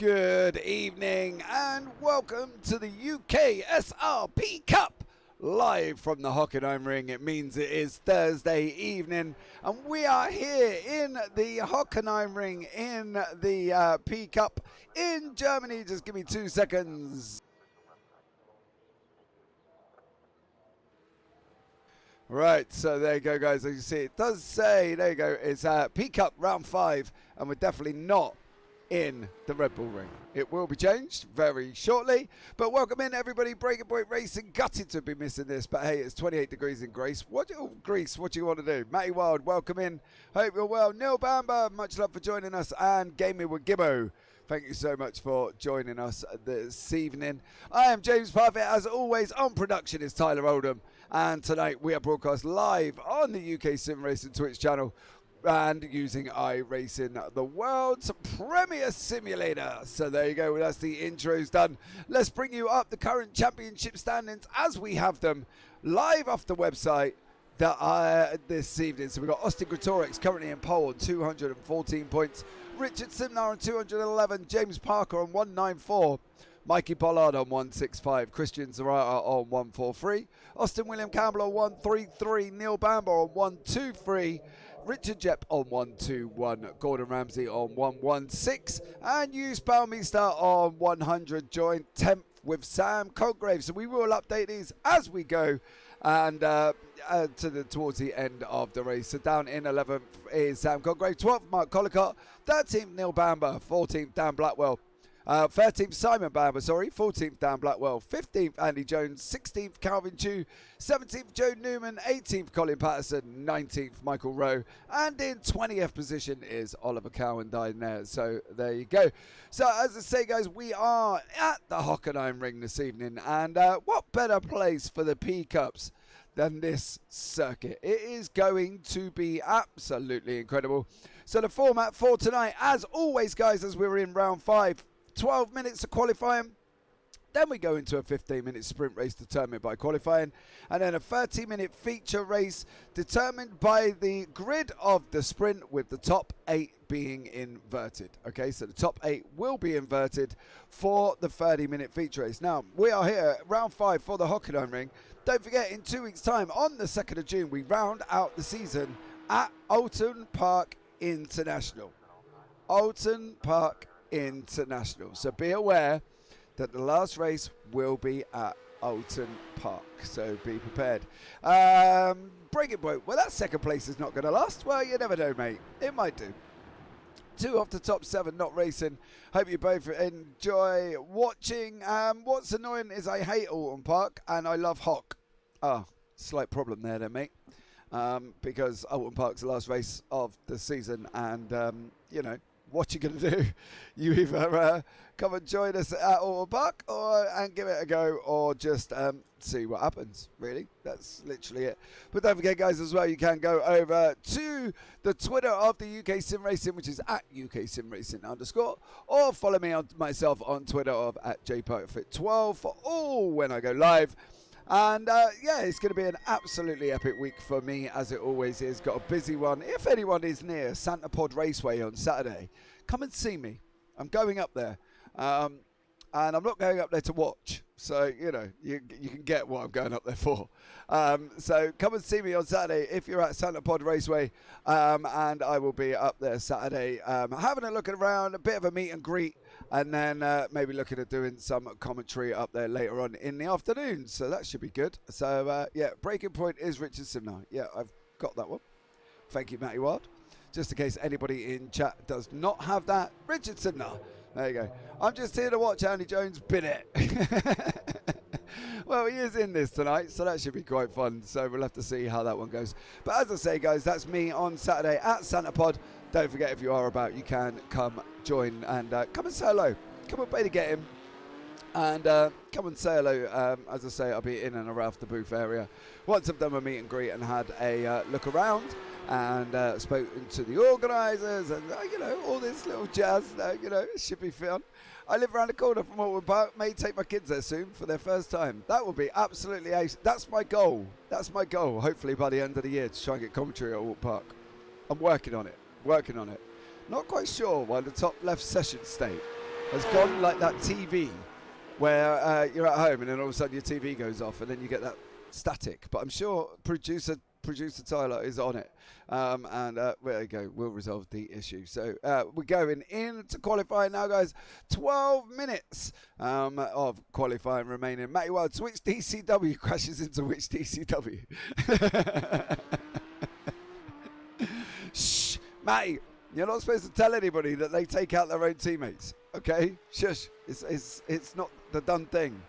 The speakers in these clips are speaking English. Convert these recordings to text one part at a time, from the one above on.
Good evening and welcome to the UKSR Pcup live from the Hockenheimring. It means it is Thursday evening and we are here in the Hockenheimring in the Pcup in Germany. Just give me 2 seconds. Right, so there you go, guys. As you see, it does say, there you go, it's Pcup round 5, and we're definitely not in the Red Bull Ring. It will be changed very shortly, but welcome in everybody. Breaking Point Racing, gutted to be missing this, but hey, it's 28 degrees in Greece. What do you want to do? Matty Wild, welcome in. Hope you're well. Neil Bamber, much love for joining us, and Gaming with Gibbo. Thank you so much for joining us this evening. I am James Parfitt. As always, on production is Tyler Oldham. And tonight we are broadcast live on the UK Sim Racing Twitch channel and using iRacing, the world's premier simulator. So there you go. That's the intros done. Let's bring you up the current championship standings as we have them live off the website this evening. So we've got Austin Gretorix currently in pole on 214 points. Richard Simnar on 211. James Parker on 194. Mikey Pollard on 165. Christian Zarata on 143. Austin William Campbell on 133. Neil Bamber on 123. Richard Jepp on 121. Gordon Ramsay on 116. And Hughes Balmeister on 100. Joined 10th with Sam Congrave. So we will update these as we go and towards the end of the race. So down in 11th is Sam Congrave, 12th Mark Collicott, 13th Neil Bamber, 14th Dan Blackwell, 13th Simon Bamber, 14th Dan Blackwell, 15th Andy Jones, 16th Calvin Chew, 17th Joe Newman, 18th Colin Patterson, 19th Michael Rowe, and in 20th position is Oliver Cowan down there. So there you go. So as I say, guys, we are at the Hockenheimring this evening, and what better place for the Pcups than this circuit? It is going to be absolutely incredible. So the format for tonight, as always, guys, as we're in round 5, 12 minutes of qualifying, then we go into a 15-minute sprint race determined by qualifying, and then a 30-minute feature race determined by the grid of the sprint, with the top 8 being inverted. Okay, so the top 8 will be inverted for the 30-minute feature race. Now, we are here at round 5 for the Hockenheimring. Don't forget, in 2 weeks' time, on the 2nd of June, we round out the season at Alton Park International. Alton Park International. So be aware that the last race will be at Alton Park. So be prepared. Breaking Point. Well, that second place is not going to last. Well, you never know, mate. It might do. 2 off the top 7 not racing. Hope you both enjoy watching. What's annoying is I hate Alton Park and I love Hock. Slight problem there then, mate. Because Alton Park's the last race of the season, and you know what you're going to do. You either come and join us at Alton Park and give it a go, or just see what happens, really. That's literally it. But don't forget, guys, as well, you can go over to the Twitter of the UK Sim Racing, which is at UK Sim Racing _, or follow me on myself on Twitter of at JParkFit12 for all when I go live. And yeah, it's going to be an absolutely epic week for me, as it always is. Got a busy one. If anyone is near Santa Pod Raceway on Saturday, come and see me. I'm going up there. And I'm not going up there to watch. So, you know, you can get what I'm going up there for. So come and see me on Saturday if you're at Santa Pod Raceway. And I will be up there Saturday having a look around, a bit of a meet and greet. And then maybe looking at doing some commentary up there later on in the afternoon. So that should be good. So, yeah, Breaking Point is Richard Simnar. Yeah, I've got that one. Thank you, Matty Wild. Just in case anybody in chat does not have that, Richard Simnar. There you go. I'm just here to watch Andy Jones bin it. Well, he is in this tonight, so that should be quite fun. So we'll have to see how that one goes. But as I say, guys, that's me on Saturday at Santa Pod. Don't forget, if you are about, you can come join and come and say hello. Come and pay to get him. And come and say hello. As I say, I'll be in and around the booth area. Once I've done my meet and greet and had a look around and spoken to the organisers and, you know, all this little jazz, you know, it should be fun. I live around the corner from Alton Park. May take my kids there soon for their first time. That would be absolutely ace. That's my goal. That's my goal, hopefully by the end of the year, to try and get commentary at Alton Park. I'm working on it. Not quite sure why the top left session state. has gone like that TV where you're at home and then all of a sudden your TV goes off and then you get that static. But I'm sure producer Tyler is on it. And there you go, we'll resolve the issue. So we're going into qualifying now, guys. 12 minutes of qualifying remaining. Matty Wild, which DCW crashes into which DCW? Shh, Matty, you're not supposed to tell anybody that they take out their own teammates, okay? Shush, it's not the done thing.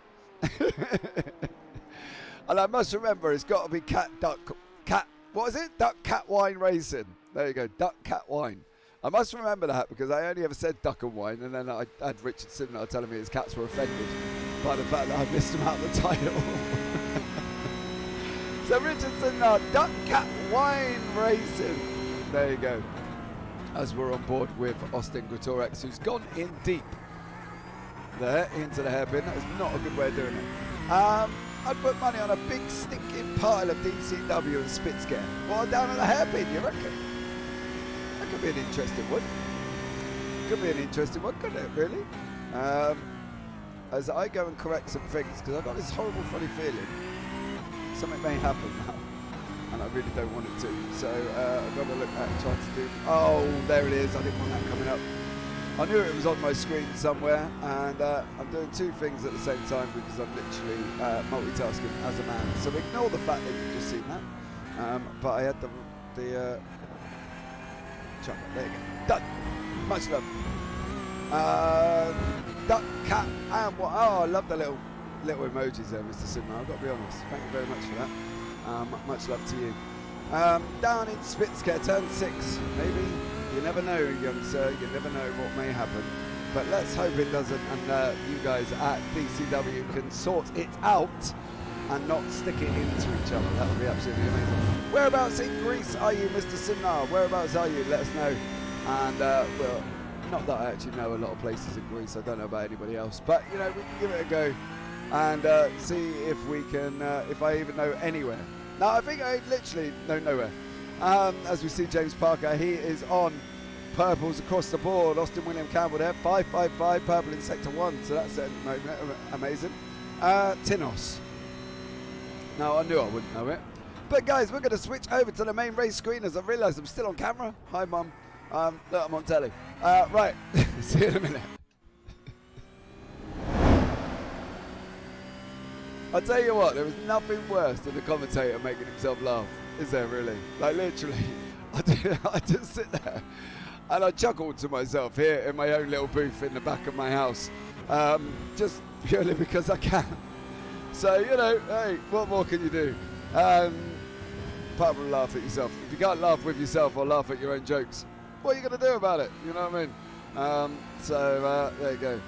And I must remember, it's got to be cat, what is it? Duck, cat, wine racing. There you go, duck, cat, wine. I must remember that because I only ever said duck and wine, and then I had Richard Sidnar telling me his cats were offended by the fact that I missed him out of the title. So Richard Sidnar, duck, cat, wine racing. There you go. As we're on board with Austin Greatorex, who's gone in deep. There, into the hairpin. That is not a good way of doing it. I'd put money on a big stinking pile of DCW and Spitscare. Well, down at the hairpin, you reckon? That could be an interesting one. Could be an interesting one, couldn't it, really? As I go and correct some things, because I've got this horrible funny feeling something may happen now, and I really don't want it to. So I've got to look at trying to do... Oh, there it is. I didn't want that coming up. I knew it was on my screen somewhere, and I'm doing two things at the same time because I'm literally multitasking as a man. So ignore the fact that you've just seen that. But I had the chocolate. There you go. Done. Much love. Duck, cat, and what? Oh, I love the little emojis there, Mr. Sidnar. I've got to be honest. Thank you very much for that. Much love to you. Down in Spitscare, turn 6, maybe. You never know, young sir, you never know what may happen. But let's hope it doesn't, and you guys at DCW can sort it out and not stick it into each other. That would be absolutely amazing. Whereabouts in Greece are you, Mr. Sidnar? Whereabouts are you? Let us know. And, well, not that I actually know a lot of places in Greece. I don't know about anybody else. But, you know, we can give it a go and see if we can, if I even know anywhere. Now, I think I literally know nowhere. As we see James Parker, he is on purples across the board. Austin William Campbell there, 555 purple in sector 1, so that's amazing. Tinos. Now, I knew I wouldn't know it. But guys, we're going to switch over to the main race screen as I realise I'm still on camera. Hi, Mum. Look, I'm on telly. Right, see you in a minute. I'll tell you what, there was nothing worse than the commentator making himself laugh. Is there really? Like literally, I just sit there and I chuckle to myself here in my own little booth in the back of my house, just purely because I can. So, you know, hey, what more can you do? Apart from laugh at yourself. If you can't laugh with yourself or laugh at your own jokes, what are you going to do about it? You know what I mean? So, there you go.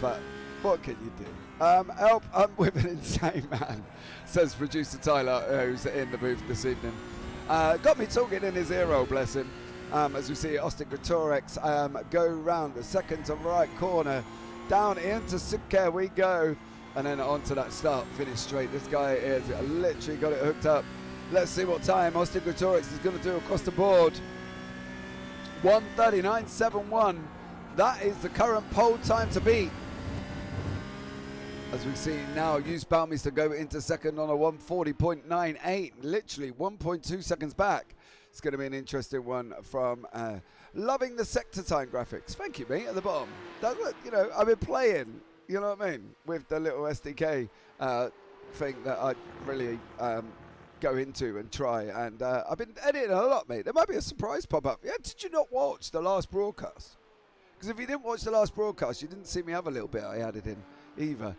But what can you do? Help, I'm with an insane man, says producer Tyler, who's in the booth this evening. Got me talking in his ear roll, bless him. As we see Austin Greatorex go round the second to right corner, down into Sipcare we go, and then onto that start, finish straight. This guy is literally got it hooked up. Let's see what time Austin Greatorex is going to do across the board. 1:39.71. That is the current pole time to beat. As we see now, Hughes Balmister go into second on a 1:40.98, literally 1.2 seconds back. It's going to be an interesting one from loving the sector time graphics. Thank you, mate, at the bottom. That's what, you know, I've been playing, you know what I mean, with the little SDK thing that I really go into and try. And I've been editing a lot, mate. There might be a surprise pop up. Yeah, did you not watch the last broadcast? Because if you didn't watch the last broadcast, you didn't see me have a little bit I added in either.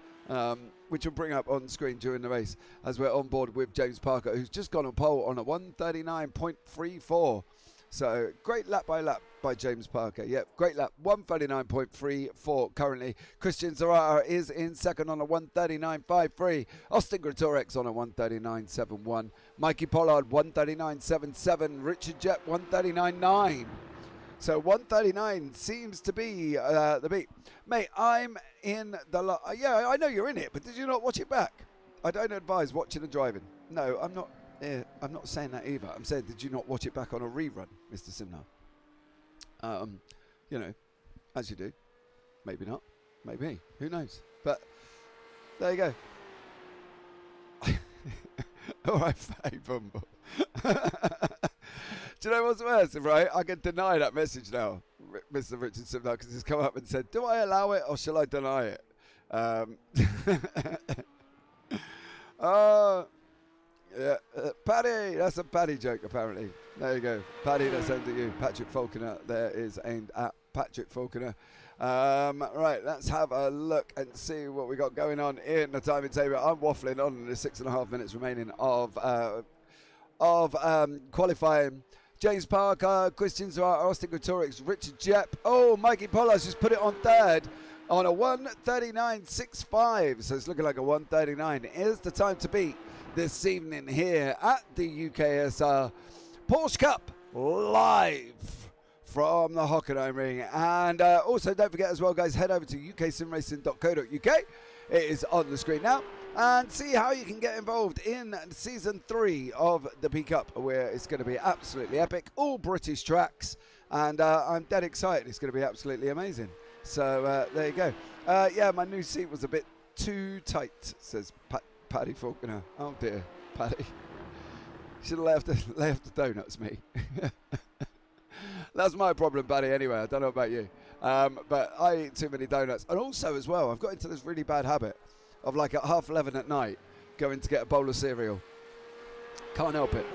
Which will bring up on screen during the race as we're on board with James Parker, who's just gone on pole on a 1:39.34. So great lap by James Parker. Yep, great lap, 1:39.34 currently. Christian Zarata is in second on a 1:39.53. Austin Greatorex on a 1:39.71. Mikey Pollard 1:39.77. Richard Jett 1:39.9. So 1:39 seems to be the beat. Mate, I'm in the... yeah, I know you're in it, but did you not watch it back? I don't advise watching and driving. No, I'm not saying that either. I'm saying, did you not watch it back on a rerun, Mr. Simnar? You know, as you do. Maybe not. Maybe. Who knows? But there you go. All right, Faye Bumble. Do you know what's worse, right? I can deny that message now, Mr. Richardson, because he's come up and said, do I allow it or shall I deny it? Yeah, Paddy, that's a Paddy joke, apparently. There you go. Paddy, that's aimed at you. Patrick Falconer, there is aimed at Patrick Falconer. Right, let's have a look and see what we got going on in the timing table. I'm waffling on. There's 6.5 minutes remaining of qualifying. James Parker, Christian Zara, Austin Gutorix, Richard Jepp. Oh, Mikey Pollard's just put it on third on a 1:39.65. So it's looking like a 1:39. Here's the time to beat this evening here at the UKSR Porsche Cup live from the Hockenheimring. And also don't forget as well, guys, head over to uksimracing.co.uk. It is on the screen now. And see how you can get involved in Season 3 of the Pcup, where it's going to be absolutely epic. All British tracks. And I'm dead excited. It's going to be absolutely amazing. So there you go. Yeah, my new seat was a bit too tight, says Paddy Faulkner. Oh dear, Paddy. Should have left the donuts, me. That's my problem, Paddy, anyway. I don't know about you. But I eat too many donuts. And also as well, I've got into this really bad habit of like at 11:30 at night going to get a bowl of cereal. Can't help it.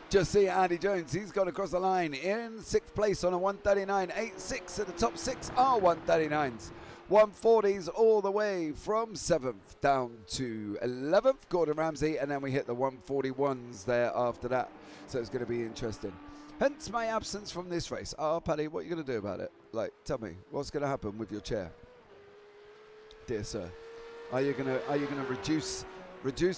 Just see Andy Jones. He's gone across the line in 6th place on a 1:39.86. And the top 6 are 1:39s. 140s all the way from 7th down to 11th. Gordon Ramsay. And then we hit the 141s there after that. So it's going to be interesting. Hence my absence from this race. Oh, Paddy, what are you going to do about it? Like, tell me, what's going to happen with your chair? Dear sir. Are you gonna reduce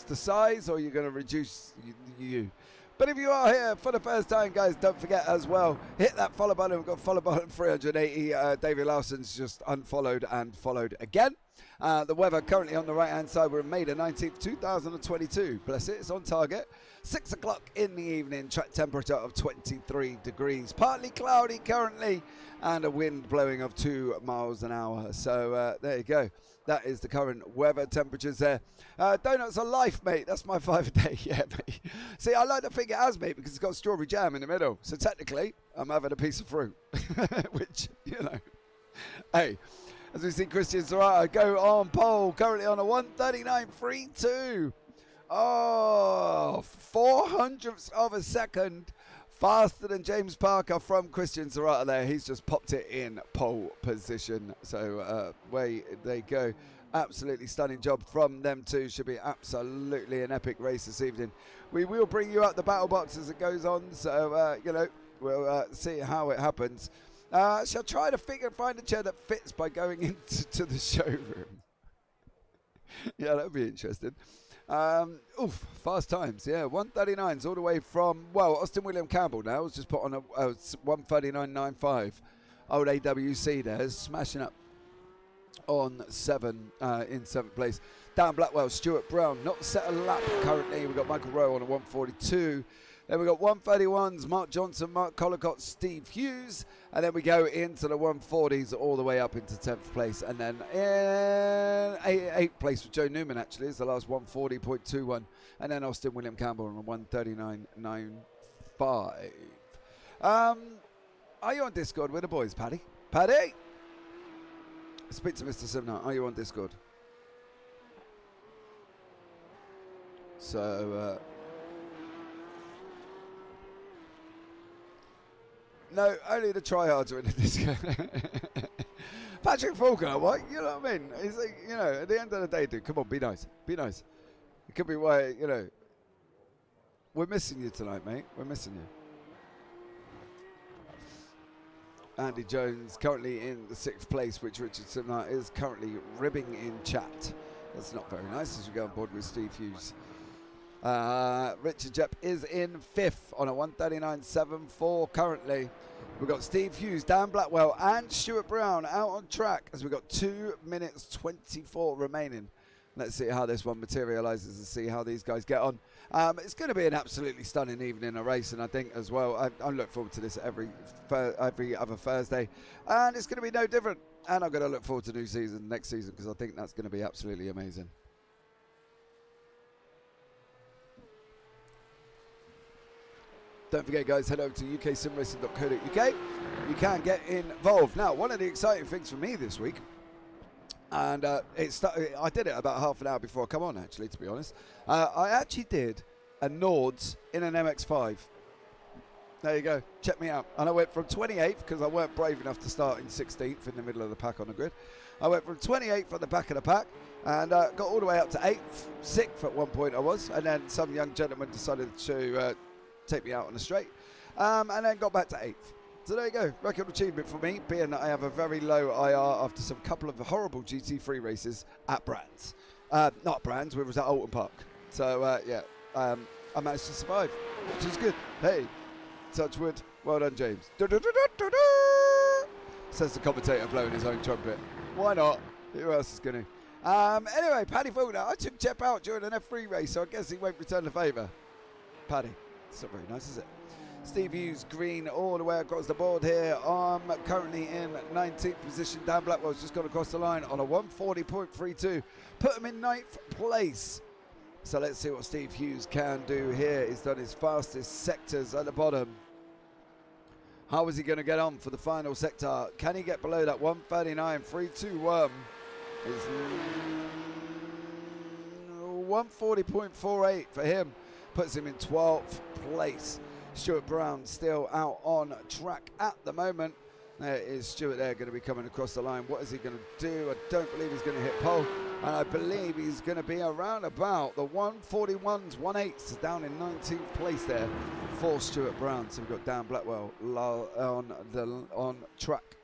the size, or are you gonna reduce you? But if you are here for the first time, guys, don't forget as well, hit that follow button. We've got follow button 380. David Lawson's just unfollowed and followed again. The weather currently on the right hand side. We're in May the 19th, 2022. Bless it, it's on target. 6 o'clock in the evening. Track temperature of 23 degrees. Partly cloudy currently, and a wind blowing of 2 miles an hour. So there you go. That is the current weather temperatures there. Donuts are life, mate. That's my 5 a day. Yeah, mate. See, I like to think it has, mate, because it's got strawberry jam in the middle. So technically, I'm having a piece of fruit. Which, you know. Hey, as we see Christian Zara go on pole, currently on a 1:39.32. Oh, 400ths of a second faster than James Parker from Christian Zara there. He's just popped it in pole position. So way they go. Absolutely stunning job from them two. Should be absolutely an epic race this evening. We will bring you out the battle box as it goes on. So, you know, we'll see how it happens. Shall try to find a chair that fits by going into the showroom. Yeah, that would be interesting. Oof, fast times, yeah, 1:39s all the way from, well, Austin William Campbell now has just put on a 1:39.95. Old AWC there, smashing up on in 7th place. Dan Blackwell, Stuart Brown, not set a lap currently. We've got Michael Rowe on a 1:42. Then we've got 1:31s, Mark Johnson, Mark Collicott, Steve Hughes. And then we go into the 1:40s all the way up into 10th place. And then in 8th place with Joe Newman, actually, is the last 1:40.21. And then Austin William Campbell on a 1:39.95. Are you on Discord with the boys, Paddy? Paddy? Speak to Mr. Simnart. Are you on Discord? So, no, only the tryhards are in the Discord. Patrick Falconer, what? You know what I mean? He's like, you know, at the end of the day, dude, come on, be nice. Be nice. It could be why, you know, we're missing you tonight, mate. We're missing you. Andy Jones currently in the 6th place, which Richard Simnart is currently ribbing in chat. That's not very nice as we go on board with Steve Hughes. Richard Jepp is in 5th on a 1:39.74 currently. We've got Steve Hughes, Dan Blackwell and Stuart Brown out on track as we've got 2 minutes 24 remaining Let's see how this one materialises and see how these guys get on. It's going to be an absolutely stunning evening of racing, I think, as well. I look forward to this every other Thursday, and it's going to be no different. And I'm going to look forward to next season, because I think that's going to be absolutely amazing. Don't forget, guys, head over to uksimracing.co.uk. You can get involved. Now, one of the exciting things for me this week, and I did it about half an hour before I come on, actually, to be honest. I actually did a Nords in an MX-5. There you go. Check me out. And I went from 28th, because I weren't brave enough to start in 16th in the middle of the pack on the grid. I went from 28th on the back of the pack and got all the way up to 8th, 6th at one point I was. And then some young gentleman decided to take me out on the straight, and then got back to 8th. So there you go, record achievement for me, being that I have a very low IR after some couple of horrible GT3 races at Brands. Not Brands, we was at Alton Park. So yeah, I managed to survive, which is good. Hey, touch wood, well done, James. Says the commentator blowing his own trumpet. Why not? Who else is going to? Anyway, Paddy Faulkner, I took Jep out during an F3 race, so I guess he won't return the favour. Paddy. It's not very nice, is it? Steve Hughes, green all the way across the board here. I'm currently in 19th position. Dan Blackwell's just gone across the line on a 140.32. Put him in 9th place. So let's see what Steve Hughes can do here. He's done his fastest sectors at the bottom. How is he going to get on for the final sector? Can he get below that 139.321? It's 140.48 for him. Puts him in 12th place. Stuart Brown still out on track at the moment. There is Stuart there, going to be coming across the line. What is he going to do? I don't believe he's going to hit pole. And I believe he's going to be around about the 141s, 1/8 down in 19th place there for Stuart Brown. So we've got Dan Blackwell on track.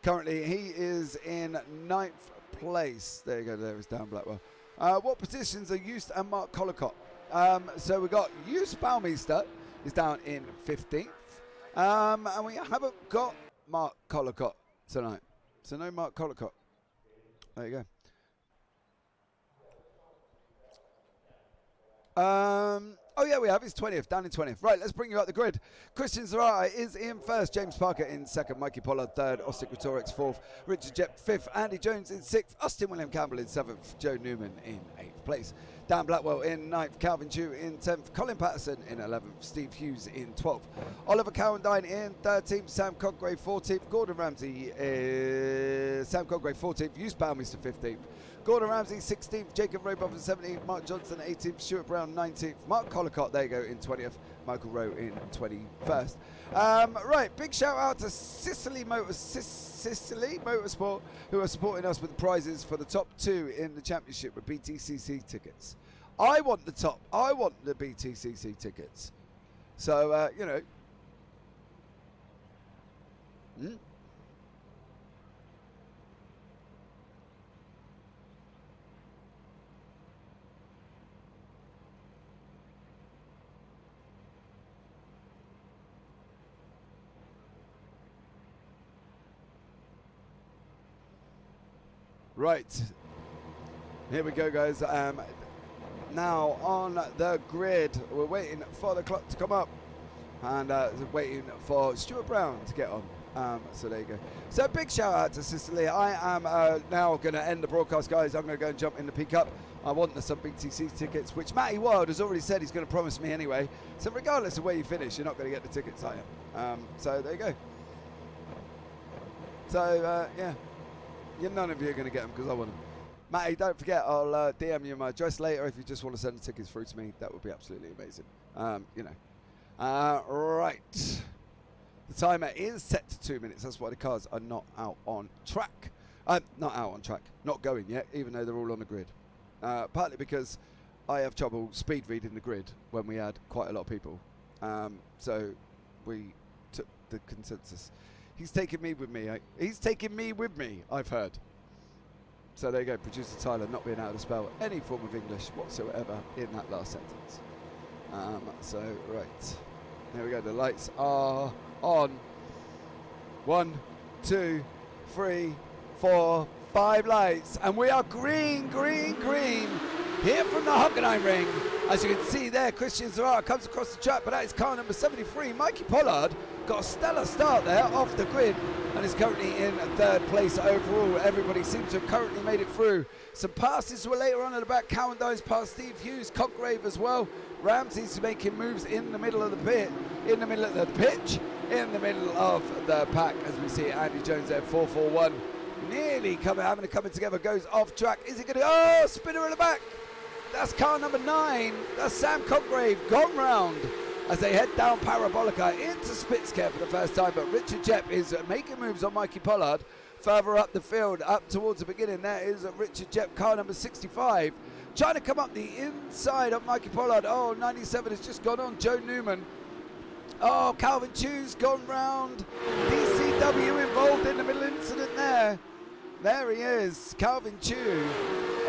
Currently he is in 9th place. There you go, there is Dan Blackwell. What positions are Eust and Mark Collicott? So we've got Eust Baumeister is down in 15th. And we haven't got Mark Collicott tonight. So no Mark Collicott. There you go. Oh yeah, we have. He's 20th, down in 20th. Right, let's bring you up the grid. Christian Zarate is in first. James Parker in second. Mikey Pollard third. Ostic Rhetorix fourth. Richard Jep fifth. Andy Jones in sixth. Austin William Campbell in seventh. Joe Newman in 8th place. Dan Blackwell in 9th. Calvin Chew in 10th. Colin Patterson in 11th. Steve Hughes in 12th. Oliver Cowendine in 13th. Sam Congrave 14th. Gordon Ramsay Sam Congrave 14th. Eust Baumeister 15th. Gordon Ramsay 16th, Jacob Robotham 17th, Mark Johnson 18th, Stuart Brown 19th, Mark Collicott, there you go, in 20th, Michael Rowe in 21st. Right, big shout out to Sicily Motorsport, who are supporting us with prizes for the top 2 in the championship with BTCC tickets. I want the BTCC tickets. So, you know. Right, here we go, guys. Now on the grid, we're waiting for the clock to come up and waiting for Stuart Brown to get on. So there you go. So big shout out to Sicily. I am now going to end the broadcast, guys. I'm going to go and jump in the Pcup. I want some BTC tickets, which Matty Wild has already said he's going to promise me anyway. So regardless of where you finish, you're not going to get the tickets, are you? So there you go. So yeah. None of you are going to get them because I want them. Matty, don't forget, I'll DM you my address later if you just want to send the tickets through to me. That would be absolutely amazing. You know. Right. The timer is set to 2 minutes. That's why the cars are not out on track. Not out on track. Not going yet, even though they're all on the grid. Partly because I have trouble speed reading the grid when we had quite a lot of people. So we took the consensus. He's taking me with me. He's taking me with me, I've heard. So there you go, producer Tyler not being able to spell any form of English whatsoever in that last sentence. So, right. There we go, the lights are on. 1, 2, 3, 4, 5 lights, and we are green, green, green here from the Hockenheimring. As you can see there, Christian Zerara comes across the track, but that is car number 73. Mikey Pollard got a stellar start there off the grid and is currently in 3rd place overall. Everybody seems to have currently made it through. Some passes were later on at the back. Cowandine's past Steve Hughes, Cockrave as well. Ramsey's making moves in the middle of the pit, in the middle of the pitch, in the middle of the pack, as we see Andy Jones there, 441. Nearly having to come together, goes off track. Is it going to, oh, spinner at the back. That's car number 9. That's Sam Cockrave gone round as they head down Parabolica into Spitzker for the first time. But Richard Jepp is making moves on Mikey Pollard further up the field, up towards the beginning. There is Richard Jepp, car number 65, trying to come up the inside of Mikey Pollard. Oh, 97 has just gone on. Joe Newman. Oh, Calvin Chew's gone round. DCW involved in the middle incident there. There he is, Calvin Chew.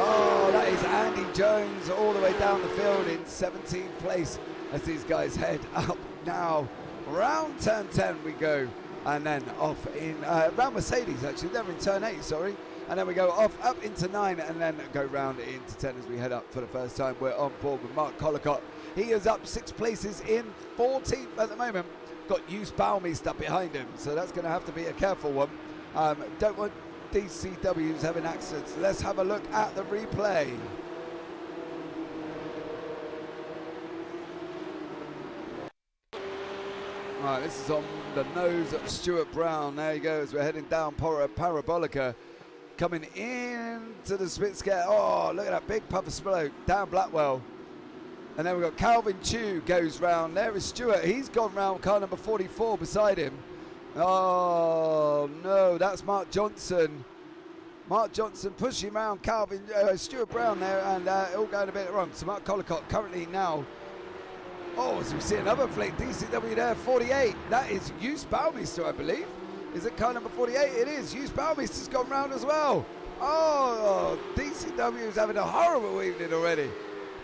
Oh, that is Andy Jones all the way down the field in 17th place as these guys head up now. Round turn 10 we go, and then off in, round Mercedes actually, they're in turn 8, sorry. And then we go off up into 9 and then go round into 10 as we head up for the first time. We're on board with Mark Collicott. He is up 6 places in 14th at the moment. Got Hughes Baumeister behind him, so that's going to have to be a careful one. Don't want DCWs having accidents. Let's have a look at the replay. Right, this is on the nose of Stuart Brown. There he goes. We're heading down Parabolica. Coming into the Spitzker. Oh, look at that big puff of smoke down Blackwell. And then we've got Calvin Chew goes round. There is Stuart. He's gone round car number 44 beside him. Oh, no, that's Mark Johnson. Mark Johnson pushing around Calvin, Stuart Brown there, and all going a bit wrong. So Mark Collicott currently now. Oh, so we see another flake. DCW there, 48. That is Hughes Baumeister, I believe. Is it car number 48? It is. Hughes Baumeister's gone round as well. Oh, DCW is having a horrible evening already.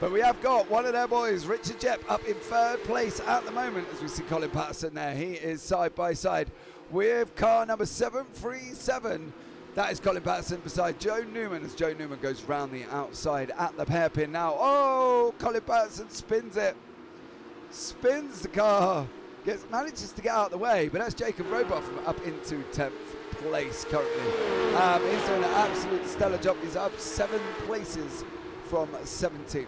But we have got one of their boys, Richard Jepp, up in 3rd place at the moment, as we see Colin Patterson there. He is side by side with car number 737. That is Colin Patterson beside Joe Newman, as Joe Newman goes round the outside at the hairpin now. Oh, Colin Patterson spins it. Spins the car. Manages to get out of the way, but that's Jacob Robotham up into 10th place currently. He's doing an absolute stellar job. He's up 7 places from 17th.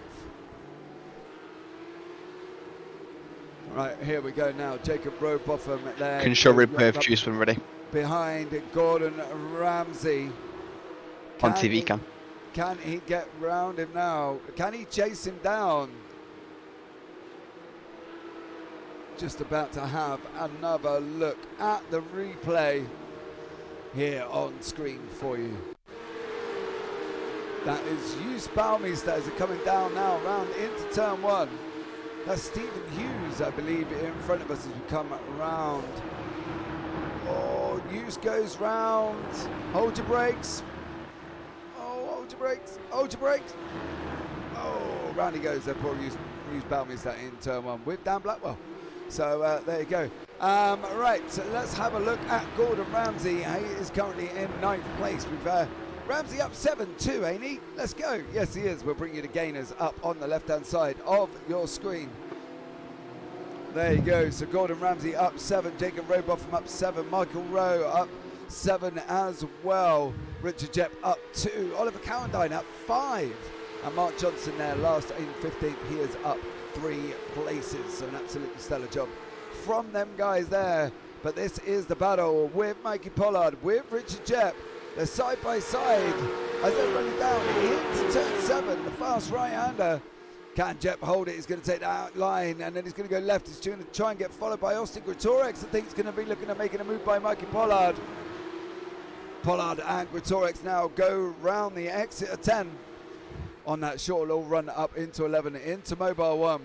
Right, here we go now. Jacob Robotham there. Can show replay of Juice when ready. Behind Gordon Ramsay. On TV cam. Can he get round him now? Can he chase him down? Just about to have another look at the replay here on screen for you. That is Hughes Baumeister as they're coming down now, round into turn 1. That's Stephen Hughes, I believe, in front of us as we come around. Oh, Hughes goes round. Hold your brakes. Oh, hold your brakes. Hold your brakes. Oh, round he goes there, poor Hughes Baumeister in turn 1 with Dan Blackwell. So there you go. Right, so let's have a look at Gordon Ramsay. He is currently in 9th place. We've Ramsay up 7 too, ain't he? Let's go. Yes, he is. We'll bring you the gainers up on the left-hand side of your screen. There you go. So Gordon Ramsay up 7. Jacob Robotham up 7. Michael Rowe up 7 as well. Richard Jepp up 2. Oliver Cowendine up 5. And Mark Johnson there last in 15th. He is up 3 places. So an absolutely stellar job from them guys there. But this is the battle with Mikey Pollard, with Richard Jepp. They're side by side as they're running down into turn 7. The fast right-hander. Can Jepp hold it? He's going to take that line and then he's going to go left. He's going to try and get followed by Austin Greatorex. I think he's going to be looking at making a move by Mikey Pollard. Pollard and Greatorex now go round the exit of 10 on that short little run up into 11 into Mobile 1.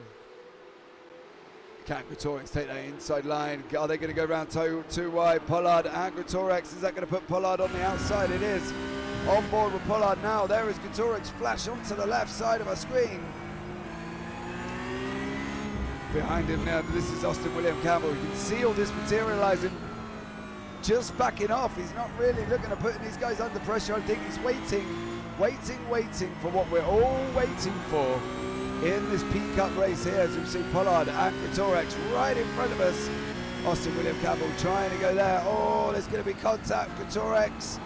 Can Greatorex take that inside line? Are they going to go round too wide? Pollard and Greatorex. Is that going to put Pollard on the outside? It is. On board with Pollard now. There is Greatorex flash onto the left side of our screen. Behind him now, this is Austin William Campbell. You can see all this materialising just backing off. He's not really looking at putting these guys under pressure. I think he's waiting for what we're all waiting for in this Pcup race here, as we see Pollard and Greatorex right in front of us. Austin William Campbell trying to go there. Oh, there's going to be contact. Greatorex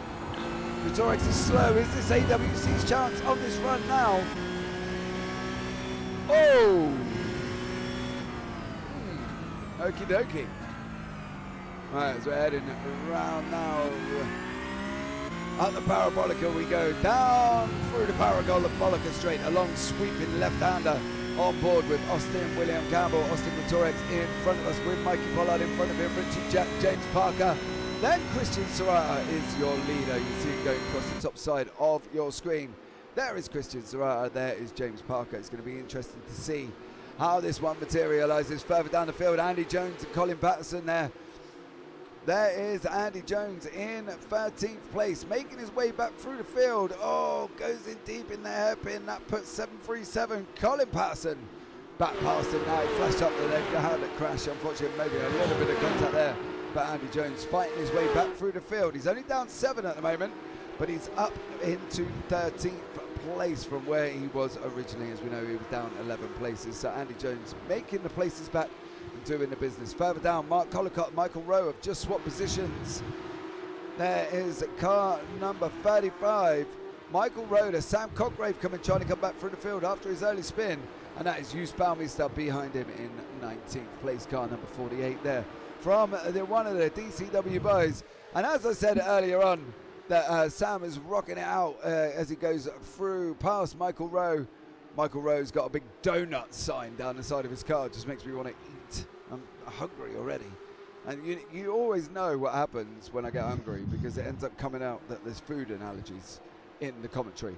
is slow. Is this AWC's chance on this run now? Oh! Okie dokie. Right, as we're heading around now. Up the Parabolica we go, down through the Parabolica straight, along sweeping left-hander on board with Austin William Campbell. Austin Greatorex in front of us with Mikey Pollard in front of him, Richard James Parker. Then Christian Serrata is your leader. You see him going across the top side of your screen. There is Christian Serrata, there is James Parker. It's going to be interesting to see how this one materialises. Further down the field, Andy Jones and Colin Patterson there. There is Andy Jones in 13th place, making his way back through the field. Oh, goes in deep in the hairpin. That puts 737. Colin Patterson back past him now. He flashed up the leg, had a crash. Unfortunately, maybe a little bit of contact there. But Andy Jones fighting his way back through the field. He's only down 7 at the moment, but he's up into 13th place from where he was originally. As we know, he was down 11 places. So Andy Jones making the places back, doing the business. Further down, Mark Collicott and Michael Rowe have just swapped positions. There is car number 35. Michael Rowe, Sam Cockrave trying to come back through the field after his early spin. And that is Hughes Baumeister behind him in 19th place, car number 48 there. From one of the DCW boys. And as I said earlier on, that Sam is rocking it out as he goes through past Michael Rowe. Michael Rowe's got a big donut sign down the side of his car. Just makes me want to eat. I'm hungry already. And you always know what happens when I get hungry, because it ends up coming out that there's food allergies in the commentary.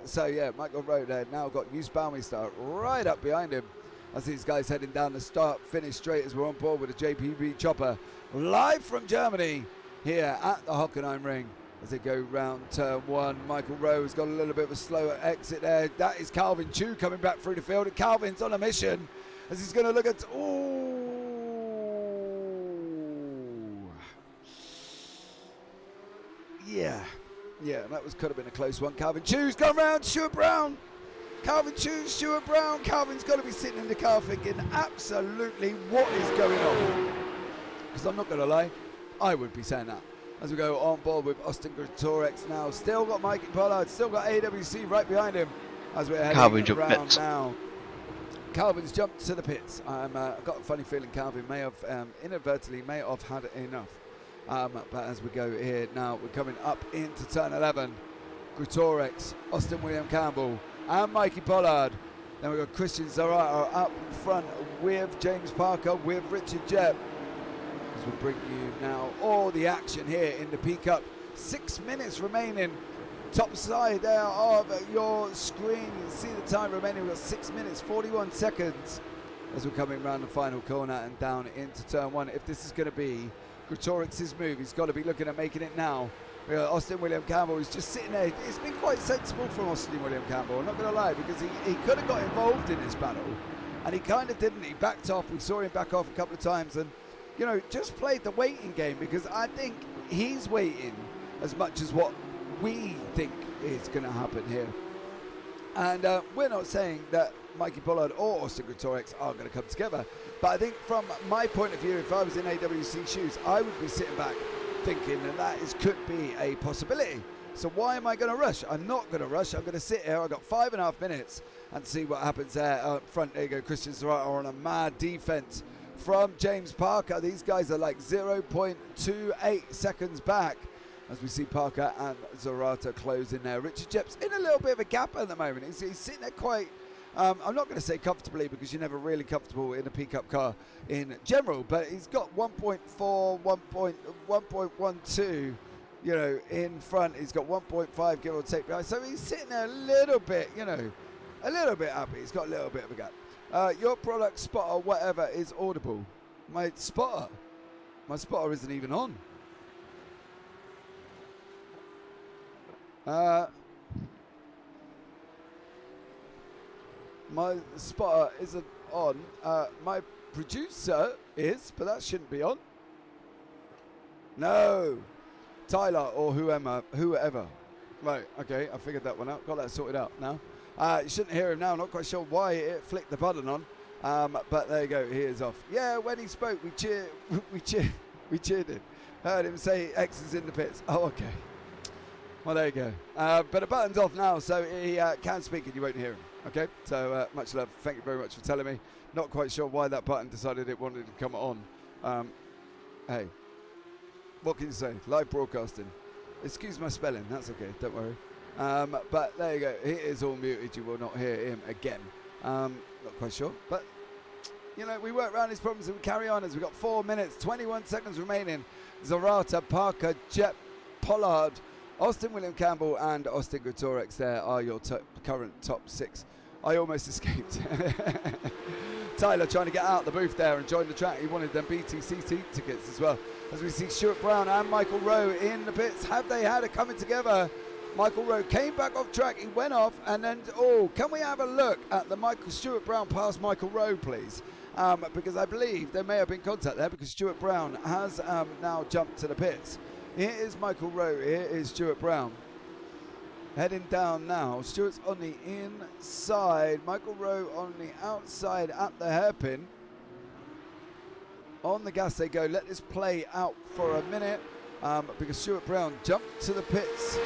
So yeah, Michael Rowe there now got Hughes Baumeister right up behind him as these guys heading down the start-finish straight, as we're on board with the JPB chopper live from Germany here at the Hockenheimring. As they go round turn 1, Michael Rowe's got a little bit of a slower exit there. That is Calvin Chu coming back through the field, and Calvin's on a mission as he's going to look at... Ooh. Yeah, that could have been a close one. Calvin Chu's gone round, Stuart Brown. Calvin Chu, Stuart Brown. Calvin's got to be sitting in the car thinking, absolutely, what is going on? Because I'm not going to lie, I would be saying that. As we go on board with Austin Greatorex now. Still got Mikey Pollard, still got AWC right behind him as we're heading around now. Calvin's jumped to the pits. I've got a funny feeling Calvin may have inadvertently had enough. But as we go here now, we're coming up into turn 11. Greatorex, Austin William Campbell and Mikey Pollard. Then we've got Christian Serrata up front with James Parker, with Richard Jebb. As we bring you now all the action here in the Pcup. 6 minutes remaining. Top side there of your screen. You can see the time remaining. We've got 6 minutes, 41 seconds. As we're coming around the final corner and down into turn 1. If this is going to be Greatorex's move, he's got to be looking at making it now. We got Austin William Campbell is just sitting there. It's been quite sensible from Austin William Campbell, I'm not going to lie, because he could have got involved in this battle. And he kind of didn't. He backed off. We saw him back off a couple of times and, you know, just played the waiting game, because I think he's waiting as much as what we think is going to happen here. And we're not saying that Mikey Pollard or Austin Greatorex are going to come together, but I think from my point of view, if I was in AWC shoes, I would be sitting back thinking that could be a possibility. So why am I going to rush? I'm not going to rush. I'm going to sit here. I've got 5.5 minutes and see what happens there up front. There you go. Christian Serrata on a mad defense from James Parker. These guys are like 0.28 seconds back as we see Parker and Serrata close in there. Richard Jepp's in a little bit of a gap at the moment. He's sitting there quite, I'm not going to say comfortably, because you're never really comfortable in a Pcup car in general, but he's got 1.4, 1.12, you know, in front. He's got 1.5 give or take behind. So he's sitting there a little bit, you know, a little bit happy. He's got a little bit of a gap. Your product spotter, whatever, is audible. My spotter isn't even on. My spotter isn't on. My producer is, but that shouldn't be on. No. Tyler or whoever. Right, okay, I figured that one out. Got that sorted out now. You shouldn't hear him now. Not quite sure why it flicked the button on. But there you go. He is off. Yeah, when he spoke, we cheered him. Heard him say X is in the pits. Oh, okay. Well, there you go. But the button's off now, so he can speak and you won't hear him. Okay, so much love. Thank you very much for telling me. Not quite sure why that button decided it wanted to come on. Hey, what can you say? Live broadcasting. Excuse my spelling. That's okay. Don't worry. But there you go. He is all muted. You will not hear him again. Not quite sure, but you know, we work around these problems and we carry on as we've got 4 minutes, 21 seconds remaining. Zarata, Parker, Jet, Pollard, Austin William Campbell and Austin Gutorex there are your current top 6. I almost escaped. Tyler trying to get out the booth there and join the track. He wanted them BTCT tickets as well. As we see Stuart Brown and Michael Rowe in the pits. Have they had a coming together? Michael Rowe came back off track. He went off and then, can we have a look at the Stuart Brown past Michael Rowe, please? Because I believe there may have been contact there because Stuart Brown has now jumped to the pits. Here is Michael Rowe. Here is Stuart Brown. Heading down now. Stuart's on the inside. Michael Rowe on the outside at the hairpin. On the gas they go. Let this play out for a minute because Stuart Brown jumped to the pits.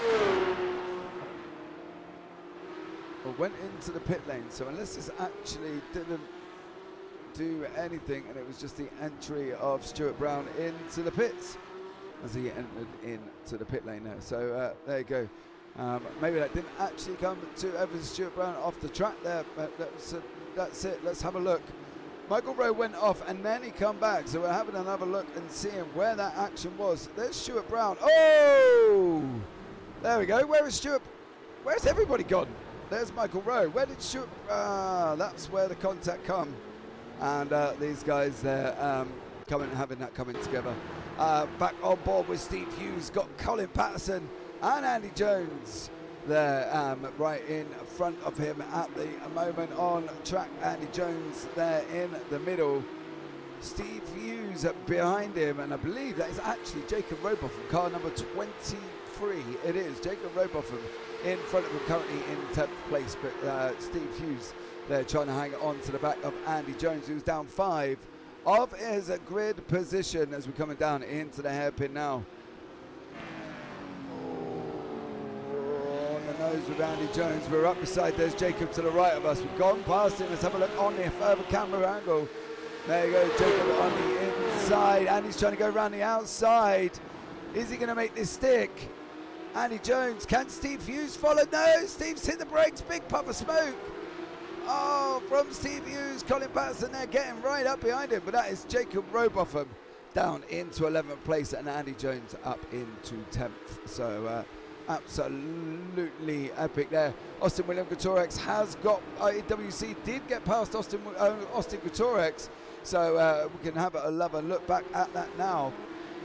Or went into the pit lane. So unless this actually didn't do anything and it was just the entry of Stuart Brown into the pits as he entered into the pit lane there. So there you go. Maybe that didn't actually come to Evans Stuart Brown off the track there, but that's it. Let's have a look. Michael Rowe went off and then he come back, so we're having another look and seeing where that action was. There's Stuart Brown. Oh! There we go. Where is Stuart? Where's everybody gone? There's Michael Rowe. Where did Stuart? That's where the contact come. And these guys there having that coming together. Back on board with Steve Hughes, got Colin Patterson and Andy Jones there right in front of him at the moment on track. Andy Jones there in the middle. Steve Hughes behind him, and I believe that is actually Jacob Robotham, car number 23. It is Jacob Robotham in front of him, currently in 10th place, but Steve Hughes there trying to hang on to the back of Andy Jones, who's down 5 of his grid position as we're coming down into the hairpin now. On the nose with Andy Jones. We're up beside, there's Jacob to the right of us. We've gone past him. Let's have a look on the further camera angle. There you go, Jacob on the inside. Andy's trying to go around the outside. Is he going to make this stick? Andy Jones, can Steve Hughes follow? No, Steve's hit the brakes. Big puff of smoke. Oh, from Steve Hughes, Colin Patterson there getting right up behind him, but that is Jacob Robotham down into 11th place and Andy Jones up into 10th. So absolutely epic there. Austin William Gutorex has got AWC, did get past Austin Gutorex, so we can have a look back at that now.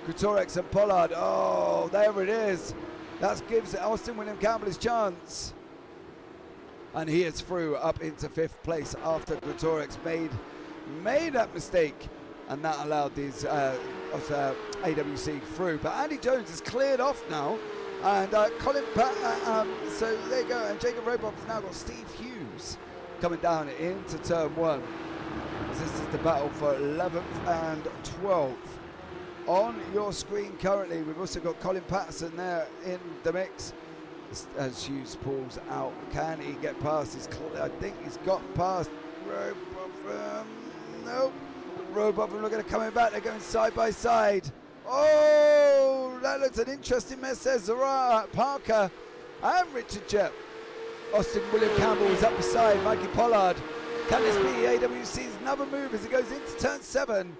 Gutorex and Pollard, oh, there it is. That gives Austin William Campbell his chance. And he is through up into 5th place after Gutorex made that mistake, and that allowed these AWC through. But Andy Jones is cleared off now, and so there you go. And Jacob Roboth has now got Steve Hughes coming down into turn 1. This is the battle for 11th and 12th on your screen currently. We've also got Colin Patterson there in the mix. As Hughes pulls out, can he get past? I think he's got past Robotham. Nope. Robotham looking at coming back. They're going side by side. Oh, that looks an interesting mess. There's Zara, Parker, and Richard Jep. Austin William Campbell is up beside Mikey Pollard. Can this be AWC's another move as he goes into turn 7?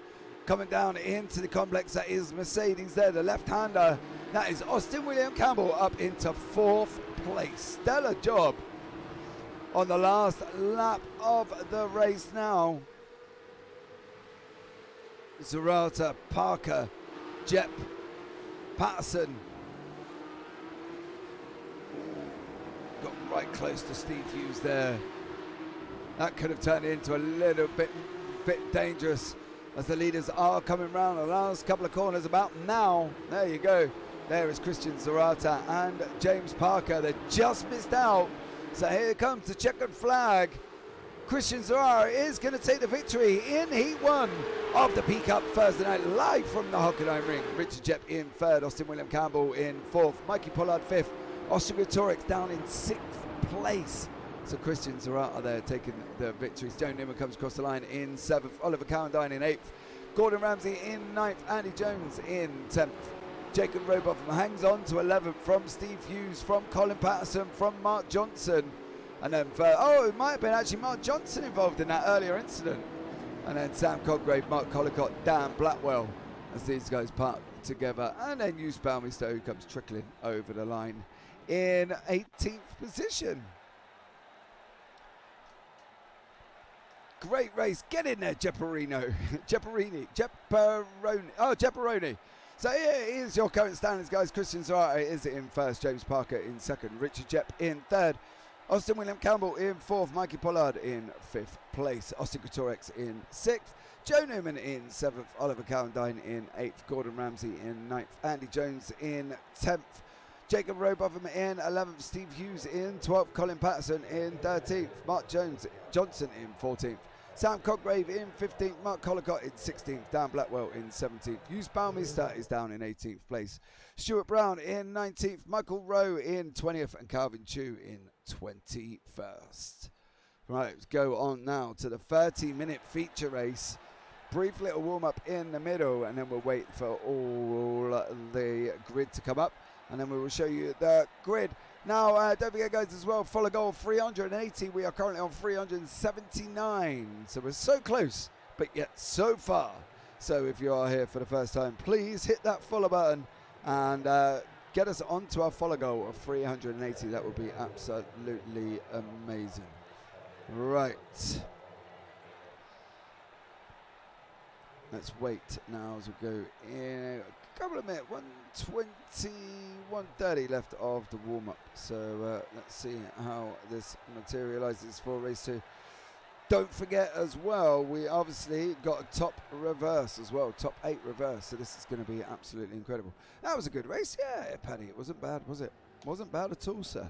Coming down into the complex, that is Mercedes there, the left-hander. That is Austin William Campbell up into 4th place. Stellar job on the last lap of the race now. Zarata, Parker, Jep, Patterson. Got right close to Steve Hughes there. That could have turned into a little bit dangerous. as the leaders are coming round the last couple of corners about now. There you go. There is Christian Zarata and James Parker. They just missed out. So here comes the checkered flag. Christian Zarata is going to take the victory in Heat 1 of the Pcup Thursday night, live from the Hockenheimring. Richard Jepp in third, Austin William Campbell in fourth, Mikey Pollard fifth, Oscar Torix down in sixth place. So Christian Zarata there taking the victories. Joe Newman comes across the line in seventh, Oliver Cowendine in eighth, Gordon Ramsay in ninth, Andy Jones in 10th. Jacob Robotham hangs on to 11th from Steve Hughes, from Colin Patterson, from Mark Johnson. And then, it might have been actually Mark Johnson involved in that earlier incident. And then Sam Coggrave, Mark Collicott, Dan Blackwell, as these guys part together. And then Hughes Balmister, who comes trickling over the line in 18th position. Great race. Get in there, Jepperino. Jepperoni. So here is your current standings, guys. Christian Zarata is in first, James Parker in second, Richard Jepp in third, Austin William Campbell in fourth, Mikey Pollard in fifth place, Austin Couturex in sixth, Joe Newman in seventh, Oliver Cowendine in eighth, Gordon Ramsay in ninth, Andy Jones in 10th, Jacob Robotham in 11th, Steve Hughes in 12th, Colin Patterson in 13th, Mark Johnson in 14th, Sam Coggrave in 15th, Mark Collicott in 16th, Dan Blackwell in 17th, Hughes Balmister is down in 18th place, Stuart Brown in 19th, Michael Rowe in 20th, and Calvin Chu in 21st. Right, let's go on now to the 30-minute feature race. Brief little warm-up in the middle, and then we'll wait for all the grid to come up, and then we will show you the grid. Now, don't forget, guys, as well, follow goal 380. We are currently on 379. So we're so close, but yet so far. So if you are here for the first time, please hit that follow button and get us onto our follow goal of 380. That would be absolutely amazing. Right. Let's wait now as we go in. A couple of minutes, 120, 130 left of the warm-up. So let's see how this materializes for race 2. Don't forget as well, we obviously got a top reverse as well, top 8 reverse. So this is going to be absolutely incredible. That was a good race, yeah, Paddy. It wasn't bad, was it? Wasn't bad at all, sir.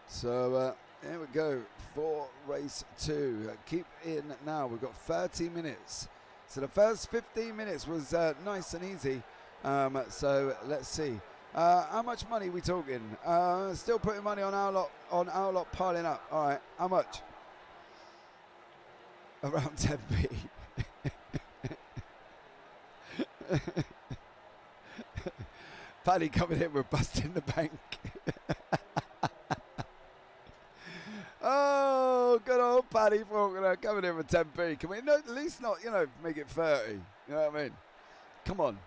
So here we go for race 2. Keep in now. We've got 30 minutes. So the first 15 minutes was nice and easy. So let's see. How much money are we talking? Still putting money on our lot piling up. All right. How much? Around 10p. Paddy coming in with busting the bank. Oh, good old Paddy Faulkner coming in with 10p. Can we at least not, make it 30? You know what I mean? Come on.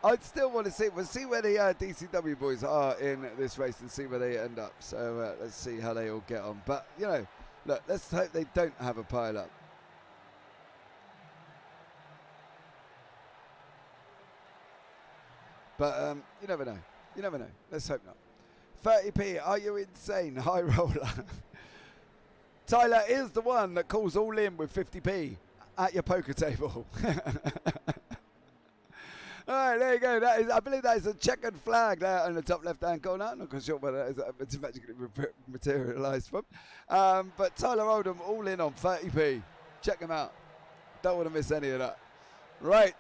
I'd still want to see. We'll see where the DCW boys are in this race and see where they end up. So let's see how they all get on. But, look, let's hope they don't have a pile up. But you never know. You never know. Let's hope not. 30p, are you insane? High roller. Tyler is the one that calls all in with 50p at your poker table. All right, there you go. That is, I believe that is a checkered flag there on the top left-hand corner. I'm not quite sure where that is. It's magically materialised from. But Tyler Oldham all in on 30p. Check him out. Don't want to miss any of that. Right.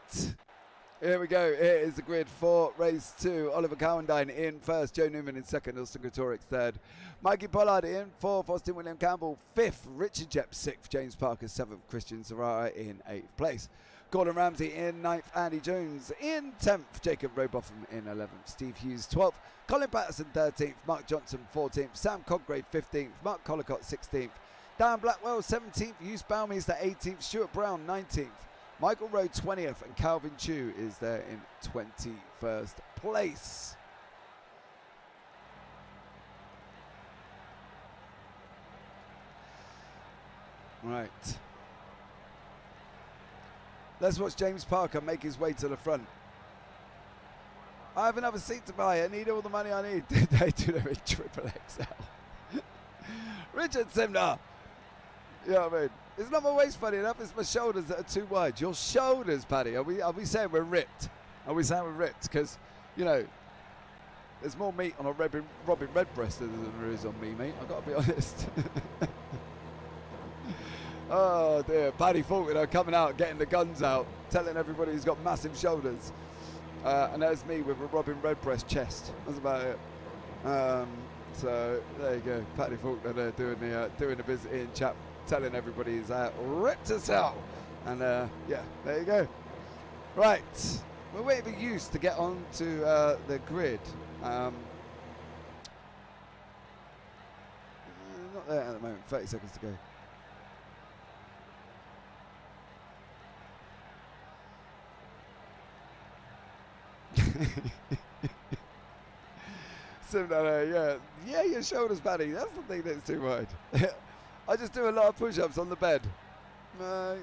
Here we go. Here is the grid for race 2. Oliver Cowendine in first. Joe Newman in second. Austin Couturex third. Mikey Pollard in fourth. Austin William Campbell fifth. Richard Jepp sixth. James Parker seventh. Christian Zarata in 8th place. Gordon Ramsay in 9th. Andy Jones in 10th. Jacob Robotham in 11th. Steve Hughes 12th. Colin Patterson 13th. Mark Johnson 14th. Sam Coggrave 15th. Mark Collicott 16th. Dan Blackwell 17th. Hughes Balmister 18th. Stuart Brown 19th. Michael Rowe 20th, and Calvin Chu is there in 21st place. Right. Let's watch James Parker make his way to the front. I have another seat to buy. I need all the money I need. They do them in triple XL. Richard Simner. You know what I mean? It's not my waist funny enough. It's my shoulders that are too wide. Your shoulders, Paddy. Are we saying we're ripped? Are we saying we're ripped? Because, you know, there's more meat on a Robin Redbreast than there is on me, mate. I've got to be honest. Oh, dear. Paddy Faulkner coming out, getting the guns out, telling everybody he's got massive shoulders. And there's me with a Robin Redbreast chest. That's about it. So, there you go. Paddy Faulkner there doing the visiting chap, telling everybody he's ripped as hell. And, yeah, there you go. Right. We're waiting for Hughes to get onto the grid. Not there at the moment. 30 seconds to go. Similar, yeah, your shoulders, Paddy. That's the thing that's too wide. I just do a lot of push-ups on the bed. I'm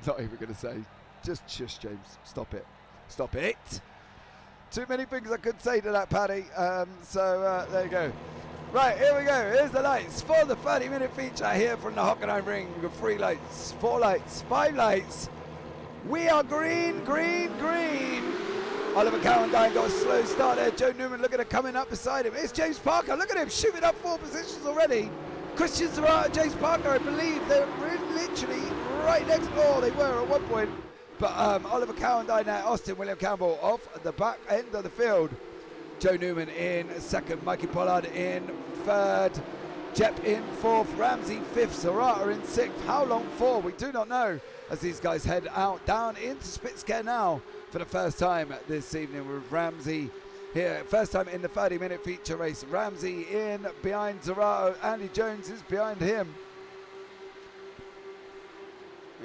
not even going to say. Just shush, James. Stop it. Stop it. Too many things I could say to that, Paddy. There you go. Right, here we go. Here's the lights for the 30-minute feature here from the Hockenheimring. 3 lights, 4 lights, 5 lights. We are green, green, green. Oliver Cowendine got a slow start there. Joe Newman looking at coming up beside him. It's James Parker. Look at him shooting up 4 positions already. Christian Zerrata, James Parker, I believe they're literally right next. Oh, they were at one point. But Oliver Cowendine there, Austin William Campbell off the back end of the field. Joe Newman in second, Mikey Pollard in third, Jep in fourth, Ramsey fifth, Zerrata in sixth. How long for? We do not know, as these guys head out down into Spitzker now for the first time this evening with Ramsey here. First time in the 30-minute feature race. Ramsey in behind Zerrata. Andy Jones is behind him.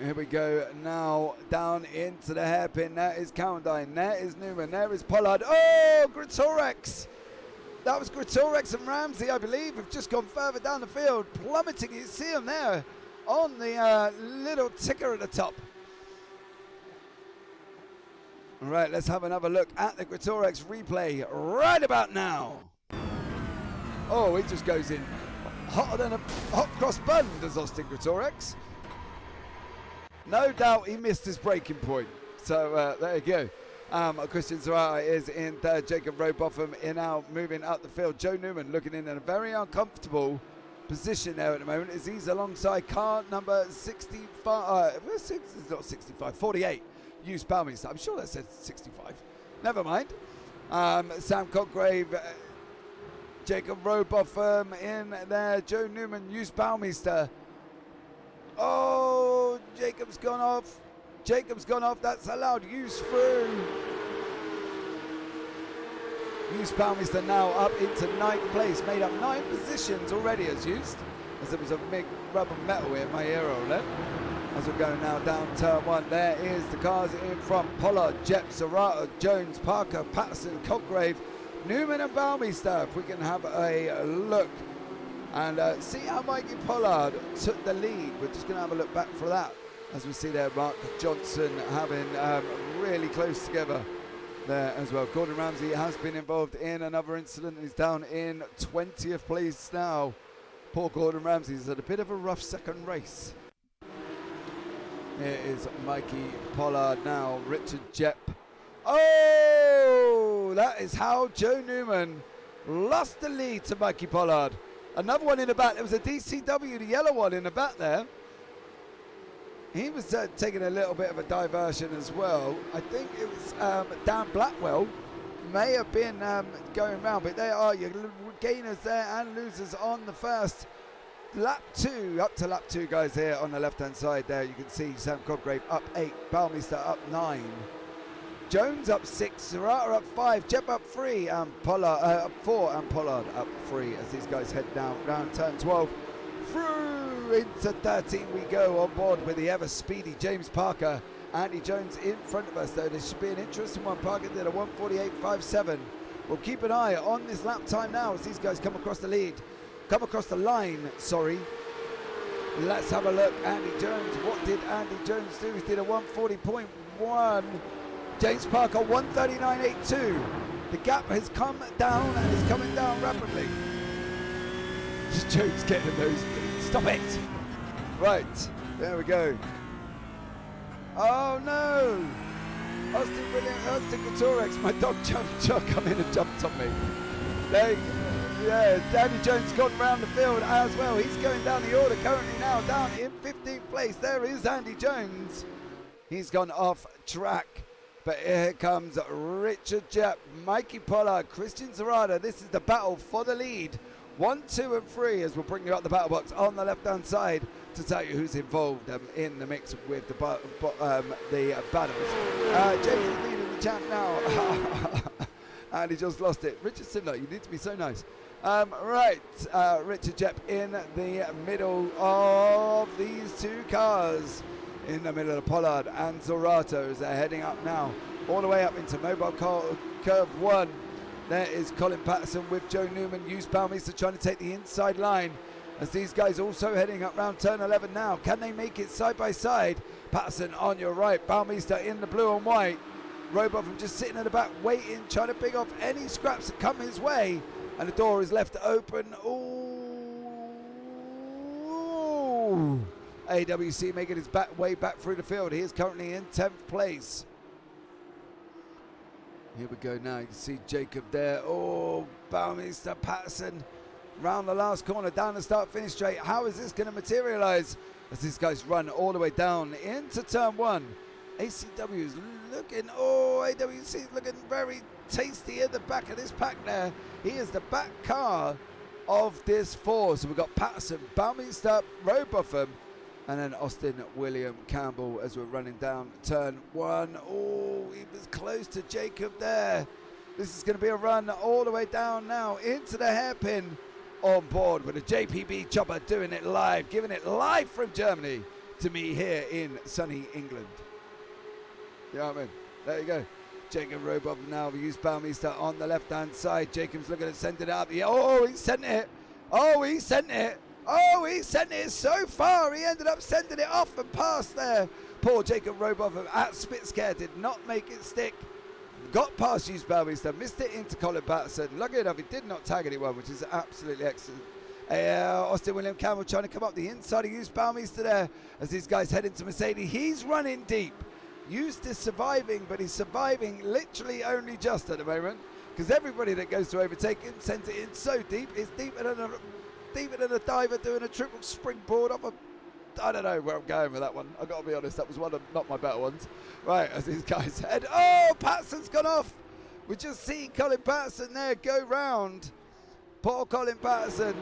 Here we go now down into the hairpin. There is Cowendine. There is Newman. There is Pollard. Oh, Greatorex. That was Greatorex and Ramsey, I believe, have just gone further down the field, plummeting. You see them there on the little ticker at the top. All right, let's have another look at the Greatorex replay right about now. Oh, he just goes in hotter than a hot cross bun, does Austin Greatorex. No doubt he missed his breaking point. So there you go. Christian Zerrata is in third. Jacob Robotham in out, moving up the field. Joe Newman looking in a very uncomfortable position there at the moment as he's alongside car number 65. It's not 65, 48. Hughes Balmeister. I'm sure that said 65. Never mind. Sam Cotgrave, Jacob Robotham in there. Joe Newman, Hughes Balmeister. Oh, Jacob's gone off. Jacob's gone off. That's allowed. Hughes through. Hughes Balmeister now up into 9th place. Made up 9 positions already as Hughes. As there was a big rubber metal in my ear then. As we're going now down turn 1. There is the cars in front. Pollard, Jep, Zerrata, Jones, Parker, Patterson, Cotgrave, Newman and Balmeister. If we can have a look and see how Mikey Pollard took the lead. We're just going to have a look back for that. As we see there, Mark Johnson having really close together there as well. Gordon Ramsay has been involved in another incident. He's down in 20th place now. Poor Gordon Ramsay's had a bit of a rough second race. Here is Mikey Pollard now. Richard Jep. Oh, that is how Joe Newman lost the lead to Mikey Pollard. Another one in the back. There was a DCW, the yellow one in the back there. He was taking a little bit of a diversion as well. I think it was Dan Blackwell may have been going round, but there are your gainers there and losers on the first. Lap 2, up to lap 2 guys here on the left hand side there. You can see Sam Cotgrave up 8, Balmeister up 9. Jones up 6, Zerrata up 5, Jep up 3, and Pollard up 4, and Pollard up 3 as these guys head down round turn 12. Through into 13 we go, on board with the ever speedy James Parker. Andy Jones in front of us though. This should be an interesting one. Parker did a 1:48.57. We'll keep an eye on this lap time now as these guys come across the lead. Come across the line, sorry. Let's have a look. Andy Jones, what did Andy Jones do? He did a 1:40.1. James Parker 1:39.82. The gap has come down and is coming down rapidly. Joe's getting a nosebleed. Stop it! Right, there we go. Oh no! Austin Couturex, my dog come in and jumped on me. Danny Jones gone round the field as well. He's going down the order currently now, down in 15th place. There is Andy Jones. He's gone off track. But here comes Richard Jepp, Mikey Pollard, Christian Zarada. This is the battle for the lead. 1, 2 and 3 as we'll bring you up the battle box on the left-hand side to tell you who's involved in the mix with the battles. James is leading the champ now. And he just lost it. Richard Simler, you need to be so nice. Richard Jepp in the middle of these two cars. In the middle of Pollard and Zorato as they're heading up now, all the way up into Mobile Curve 1. There is Colin Patterson with Joe Newman. Hughes Baumeister trying to take the inside line as these guys also heading up round turn 11 now. Can they make it side by side? Patterson on your right, Baumeister in the blue and white. Robotham just sitting at the back waiting, trying to pick off any scraps that come his way. And the door is left open. Ooh. AWC making his way back through the field. He is currently in 10th place. Here we go now. You can see Jacob there. Oh, Baumeister, Patterson round the last corner, down the start-finish straight. How is this going to materialise as these guys run all the way down into turn 1? ACW is looking, AWC is looking very tasty at the back of this pack there. He is the back car of this 4. So we've got Patterson, Baumeister, Robotham, and then Austin William Campbell as we're running down turn 1. Oh, he was close to Jacob there. This is going to be a run all the way down now into the hairpin on board with a JPB chopper doing it live, giving it live from Germany to me here in sunny England. You know what I mean? There you go. Jacob Robotham now, we use Baumeister on the left-hand side. Jacob's looking at sending it up. Oh, he sent it. Oh, he sent it. Oh, he sent it so far. He ended up sending it off and past there. Poor Jacob Robotham at Spitzker did not make it stick. Got past Hughes Baumeister, missed it into Colin Patterson. Lucky enough, he did not tag anyone, which is absolutely excellent. Austin William Campbell trying to come up the inside of Hughes Baumeister there as these guys head into Mercedes. He's running deep. Hughes is surviving, but he's surviving literally only just at the moment because everybody that goes to overtake him sends it in so deep. It's deeper than a diver doing a triple springboard off a... I don't know where I'm going with that one. I've got to be honest, that was one of not my better ones. Right, as these guys head... Oh, Patterson's gone off. We just see Colin Patterson there go round. Poor Colin Patterson.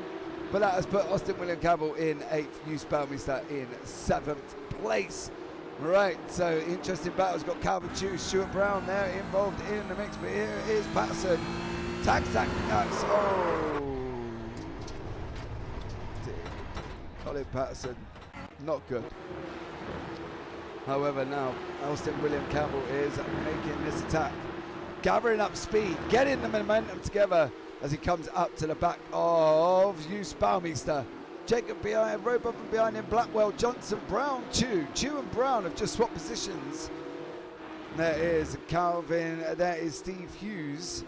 But that has put Austin William Campbell in 8th, Hughes Baumeister in 7th place. Right, so interesting battles. Got Calvin Chew, Stuart Brown there involved in the mix. But here is Patterson. Tag. Oh. Colin Patterson, not good. However, now Austin William Campbell is making this attack, gathering up speed, getting the momentum together as he comes up to the back of Hughes Baumeister. Jacob behind, Robotham behind him, Blackwell, Johnson, Brown, Chew and Brown have just swapped positions. There is Calvin, there is Steve Hughes.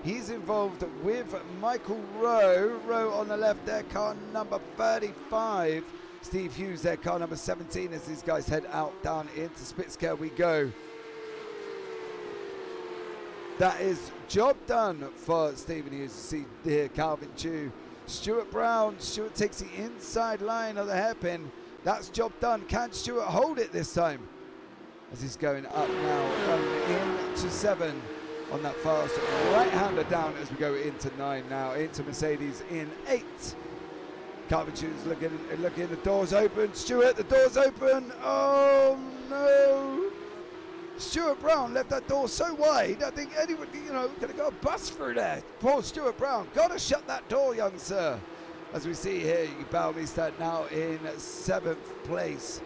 He's involved with Michael Rowe. Rowe on the left there, car number 35. Steve Hughes there, car number 17 as these guys head out down into Spitzker we go. That is job done for Stephen Hughes. You see here Calvin Chew. Stuart Brown. Stuart takes the inside line of the hairpin. That's job done. Can Stuart hold it this time? As he's going up now into 7 on that fast right-hander down as we go into 9 now. Into Mercedes in 8. Calvin Chew's looking, the door's open. Stuart, the door's open. Oh no! Stuart Brown left that door so wide, I think anybody, could have got a bus through there. Poor Stuart Brown, gotta shut that door, young sir. As we see here, Baumeister now in 7th place.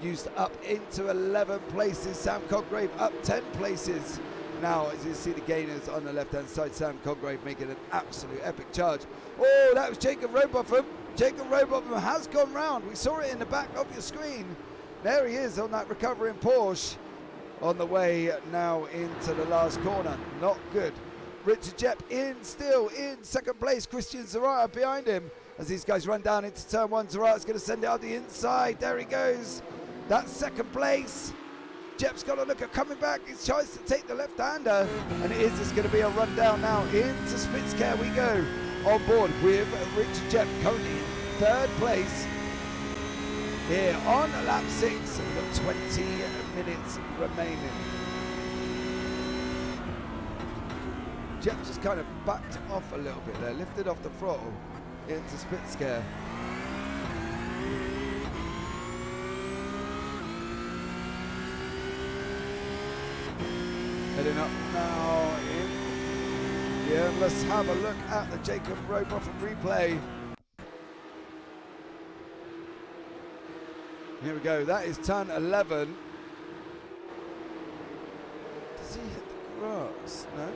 Used up into 11 places. Sam Coggrave up 10 places. Now, as you see the gainers on the left-hand side, Sam Coggrave making an absolute epic charge. Oh, that was Jacob Robotham. Jacob Robotham has gone round. We saw it in the back of your screen. There he is on that recovering Porsche. on the way now into the last corner. Not good. Richard Jepp still in second place. Christian Zarata behind him as these guys run down into turn one. Zarata's going to send it out the inside. There he goes. That's second place. Jepp's got to look at coming back. His chance to take the left-hander. And it is just going to be a run down now into Spitzker. We go on board with Richard Jepp currently in third place here on lap 6. We've got 20 minutes remaining. Jepp just kind of backed off a little bit there, lifted off the throttle into Spitzker. Heading up now in. Yeah, let's have a look at the Jacob Robotham replay. Here we go, that is turn 11. Does he hit the grass? No.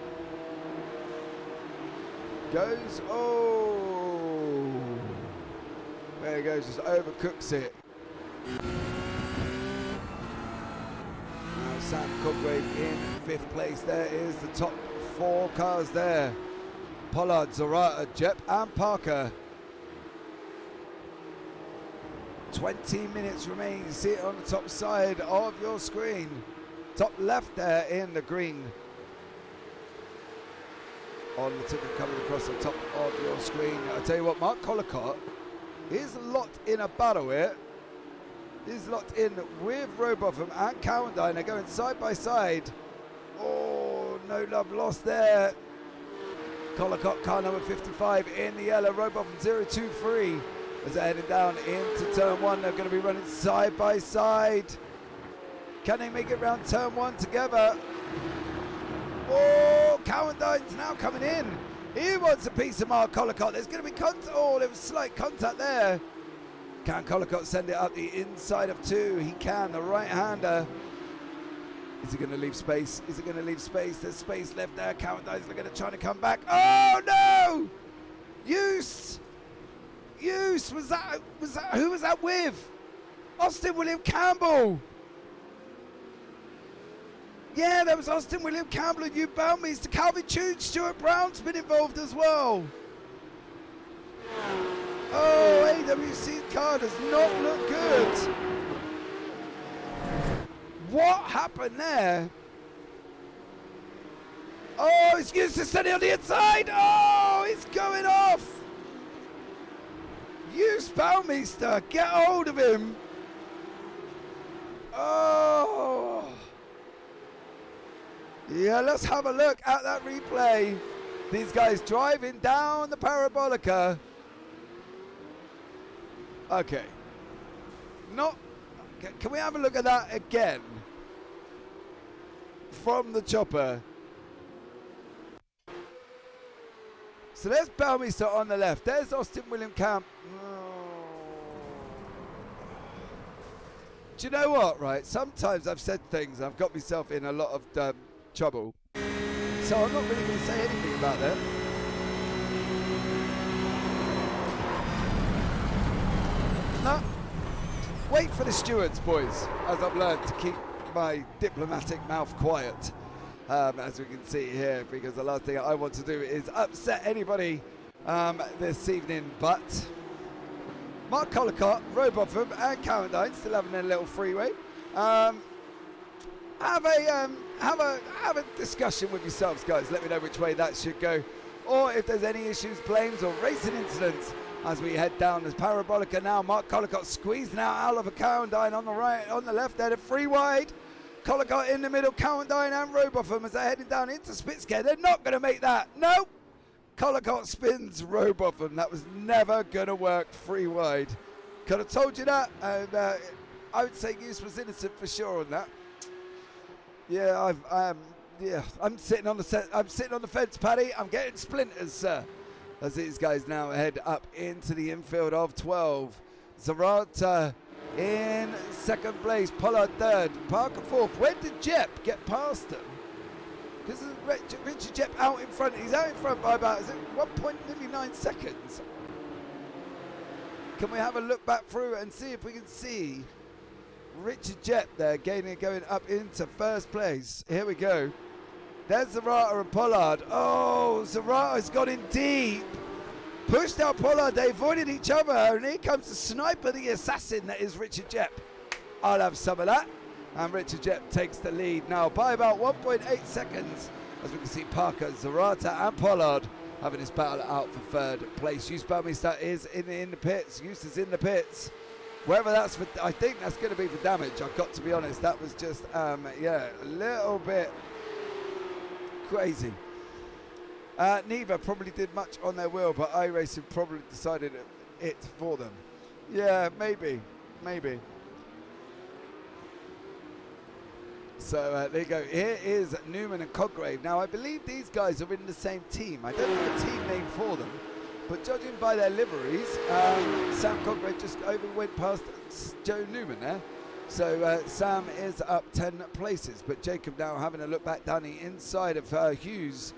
Goes, oh. There he goes, just overcooks it. Now Sam Coggrave in 5th place. There is the top 4 cars there. Pollard, Zarata, Jepp and Parker. 20 minutes remaining. You see it on the top side of your screen. Top left there in the green. On the ticket coming across the top of your screen. I tell you what, Mark Collicott is locked in a battle here. He's locked in with Robotham and Cowendine. They're going side by side. Oh, no love lost there. Collicott, car number 55 in the yellow. Robotham 023 as they're heading down into turn 1. They're going to be running side by side. Can they make it round turn 1 together? Oh, Cowendine's now coming in. He wants a piece of Mark Collicott. There's going to be there was slight contact there. Can Collicott send it up the inside of 2? He can, the right-hander. Is he going to leave space? Is he going to leave space? There's space left there. Cowendine's going to try to come back. Oh, no! Use, was that, who was that with? Austin William Campbell. Yeah, there was Austin William Campbell and Hugh Balmeester. Calvin Tune, Stuart Brown's been involved as well. Oh, AWC car does not look good. What happened there? Oh, it's used to send it on the inside. Oh, it's going off. Hugh Balmeester, get hold of him. Oh. Yeah, let's have a look at that replay. These guys driving down the Parabolica. Okay. Can we have a look at that again? From the chopper. So there's Balmeester on the left. There's Austin William Camp. Do you know what, right? Sometimes I've said things, I've got myself in a lot of trouble. So I'm not really going to say anything about that. No. Wait for the stewards, boys, as I've learned to keep my diplomatic mouth quiet, as we can see here, because the last thing I want to do is upset anybody this evening. But Mark Collicott, Robotham and Cowendine still having their little freeway. Have a discussion with yourselves, guys. Let me know which way that should go, or if there's any issues, blames, or racing incidents as we head down this Parabolica now. Mark Collicott squeezed now out of a Cowendine on the right, on the left there, the free wide. Collicott in the middle, Cowendine and Robotham as they're heading down into Spitzker. They're not going to make that. Nope. Collicott spins Robotham. That was never going to work free wide. Could have told you that, and I would say Hughes was innocent for sure on that. Yeah, I'm sitting on the I'm sitting on the fence, Paddy. I'm getting splinters, sir. As these guys now head up into the infield of 12. Zarata in second place, Pollard third, Parker fourth. When did Jepp get past them? Because Richard Jepp out in front. He's out in front by about 1.9 seconds. Can we have a look back through and see if we can see Richard Jep there going up into first place. Here we go. There's Zarata and Pollard. Oh, Zarata's gone in deep. Pushed out Pollard. They avoided each other. And here comes the sniper, the assassin that is Richard Jep. I'll have some of that. And Richard Jep takes the lead now by about 1.8 seconds. As we can see, Parker, Zarata and Pollard having this battle out for third place. Use Bowmeister is in the pits. Use is in the pits. Whether that's for, I think that's going to be for damage. I've got to be honest. That was just, yeah, a little bit crazy. Neither probably did much on their will, but iRacing probably decided it for them. Yeah, maybe. So there you go. Here is Newman and Coggrave. Now, I believe these guys are in the same team. I don't have a team name for them, but judging by their liveries, Sam Coggrave just went past Joe Newman there. So Sam is up 10 places, but Jacob now having a look back down the inside of Hughes.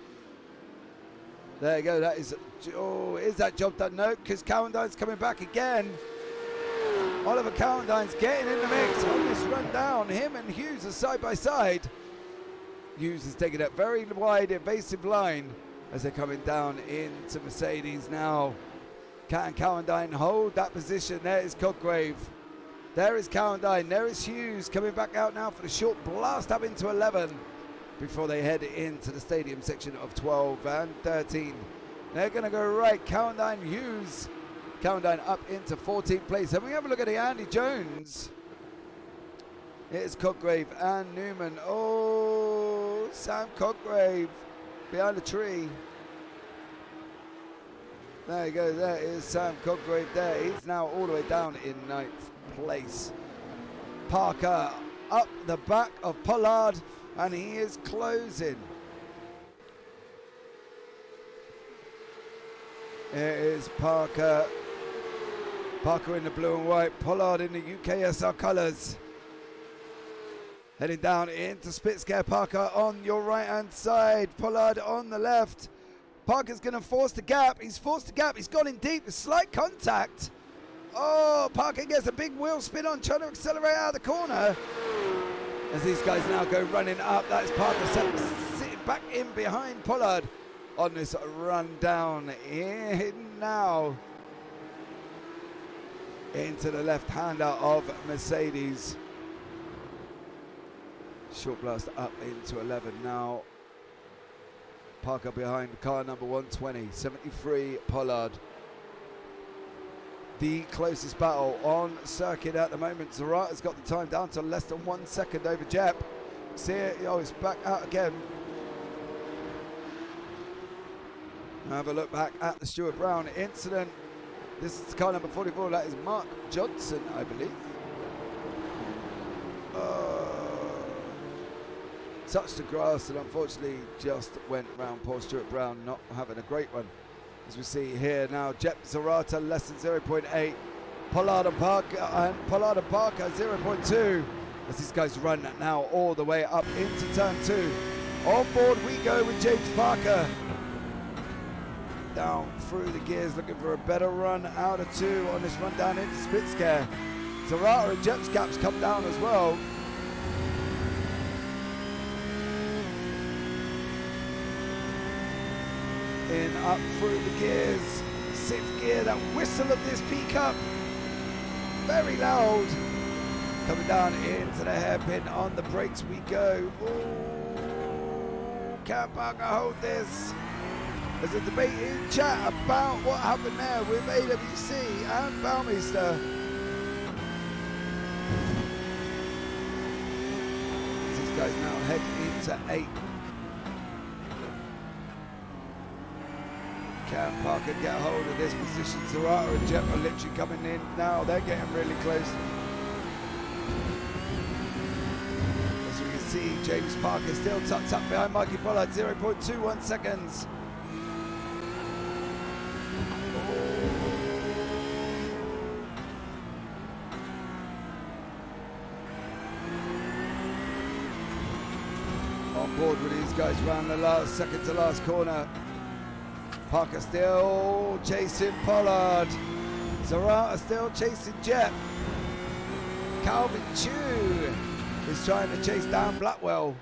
There you go. That is, oh, is that job done? No, because Cowandine's coming back again. Oliver Cowandine's getting in the mix on this run down. Him and Hughes are side by side. Hughes is taking that very wide, evasive line as they're coming down into Mercedes now. Can Cowandine hold that position? There is Coggrave. There is Cowandine. There is Hughes coming back out now for the short blast up into 11 before they head into the stadium section of 12 and 13. They're going to go right. Cowandine, Hughes. Cowandine up into 14th place. And we have a look at the Andy Jones. Here's Coggrave and Newman. Oh, Sam Coggrave behind the tree. There you go. There is Sam Coggrave there. He's now all the way down in 9th place. Parker up the back of Pollard, and he is closing. Here is Parker. Parker in the blue and white, Pollard in the UKSR colours. Heading down into Spitscare. Parker on your right hand side, Pollard on the left. Parker's going to force the gap. He's forced the gap. He's gone in deep. Slight contact. Oh, Parker gets a big wheel spin on, trying to accelerate out of the corner. As these guys now go running up, that's Parker sitting back in behind Pollard on this run down in now into the left-hander of Mercedes. Short blast up into 11 now. Parker behind car number 120, 73 Pollard. The closest battle on circuit at the moment. Zarata's got the time down to less than 1 second over Jep. See it, oh, it's back out again. Have a look back at the Stuart Brown incident. This is car number 44, that is Mark Johnson, I believe. Touched the grass and unfortunately just went round poor Stuart Brown, not having a great one. As we see here now, Jep Zarata less than 0.8. Pollard and Parker 0.2. As these guys run now all the way up into turn 2. On board we go with James Parker. Down through the gears, looking for a better run out of 2 on this run down into Spitscare. Zarata and Jep's caps come down as well. In up through the gears, 6th gear, that whistle of this Pcup, very loud. Coming down into the hairpin, on the brakes we go. Ooh, can Parker hold this? There's a debate in chat about what happened there with AWC and Bowmeister. These guys now head into 8. Can Parker get hold of this position? Zarata and Jep are literally coming in now. They're getting really close. As we can see, James Parker still tucked up behind Mikey Pollard, 0.21 seconds. On board with these guys round the second to last corner. Parker still chasing Pollard. Zarata still chasing Jep. Calvin Chu is trying to chase down Blackwell.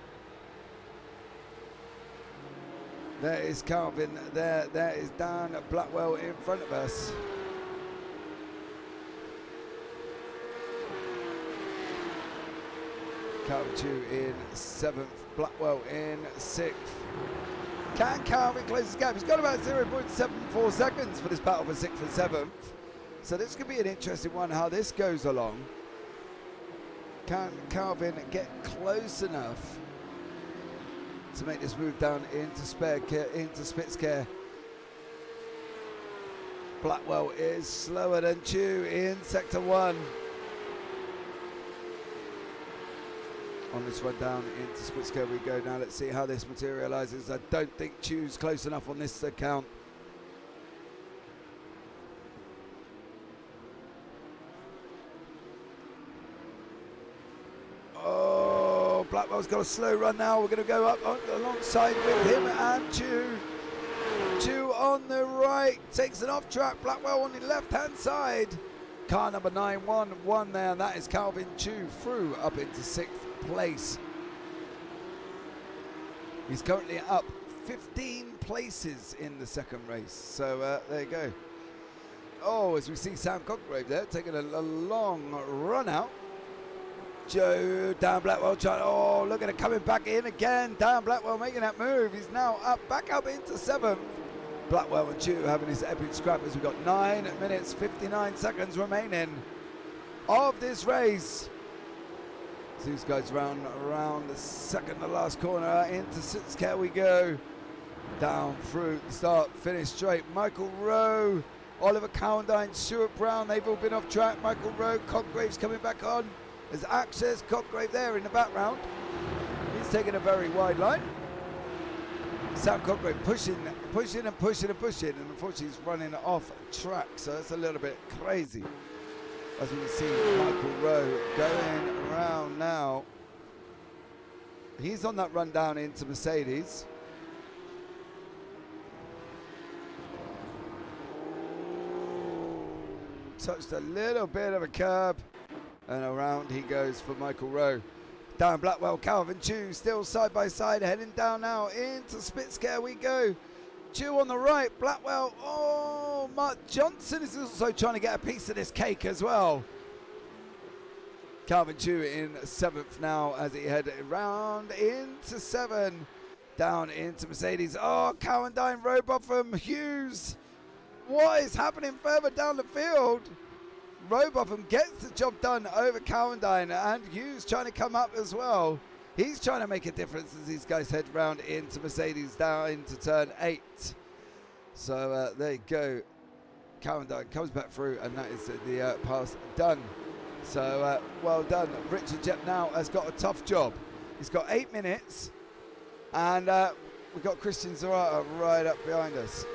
There is Calvin there. There is Dan Blackwell in front of us. Calvin Chu in 7th, Blackwell in 6th. Can Calvin close his gap? He's got about 0.74 seconds for this battle for 6th and 7th. So this could be an interesting one, how this goes along. Can Calvin get close enough to make this move down into Spitzker? Blackwell is slower than Chu in Sector 1. On this run down into Spitzker we go now. Let's see how this materializes. I don't think Chu's close enough on this account. Oh, Blackwell's got a slow run now. We're going to go up alongside with him and Chu. Chu on the right takes an off track. Blackwell on the left hand side. Car number 911 there. That is Calvin Chu through up into 6th place. He's currently up 15 places in the second race. So there you go. Oh, as we see Sam Coggrave there taking a long run out. Joe Dan Blackwell trying. Oh, look at it coming back in again. Dan Blackwell making that move. He's now back up into 7th. Blackwell and Chu having this epic scrap as we've got 9 minutes 59 seconds remaining of this race. These guys around the second to last corner into Sitzker we go. Down through the start, finish straight. Michael Rowe, Oliver Cowendine, Stuart Brown, they've all been off track. Michael Rowe, Coggrave's coming back on. There's Access, Coggrave there in the background. He's taking a very wide line. Sam Coggrave pushing, and unfortunately he's running off track, so that's a little bit crazy. As we can see Michael Rowe going around now. He's on that run down into Mercedes. Touched a little bit of a curb. And around he goes for Michael Rowe. Down Blackwell, Calvin Chu still side by side, heading down now into Spitzker we go. Chu on the right, Blackwell. Oh, Mark Johnson is also trying to get a piece of this cake as well. Calvin Chu in 7th now as he head around into 7. Down into Mercedes. Oh, Cowendine, Robotham, Hughes. What is happening further down the field? Robotham gets the job done over Cowendine, and Hughes trying to come up as well. He's trying to make a difference as these guys head round into Mercedes down into turn 8. So there you go. Cowendine comes back through, and that is the pass done. So well done. Richard Jepp now has got a tough job. He's got 8 minutes, and we've got Christian Zarata right up behind us.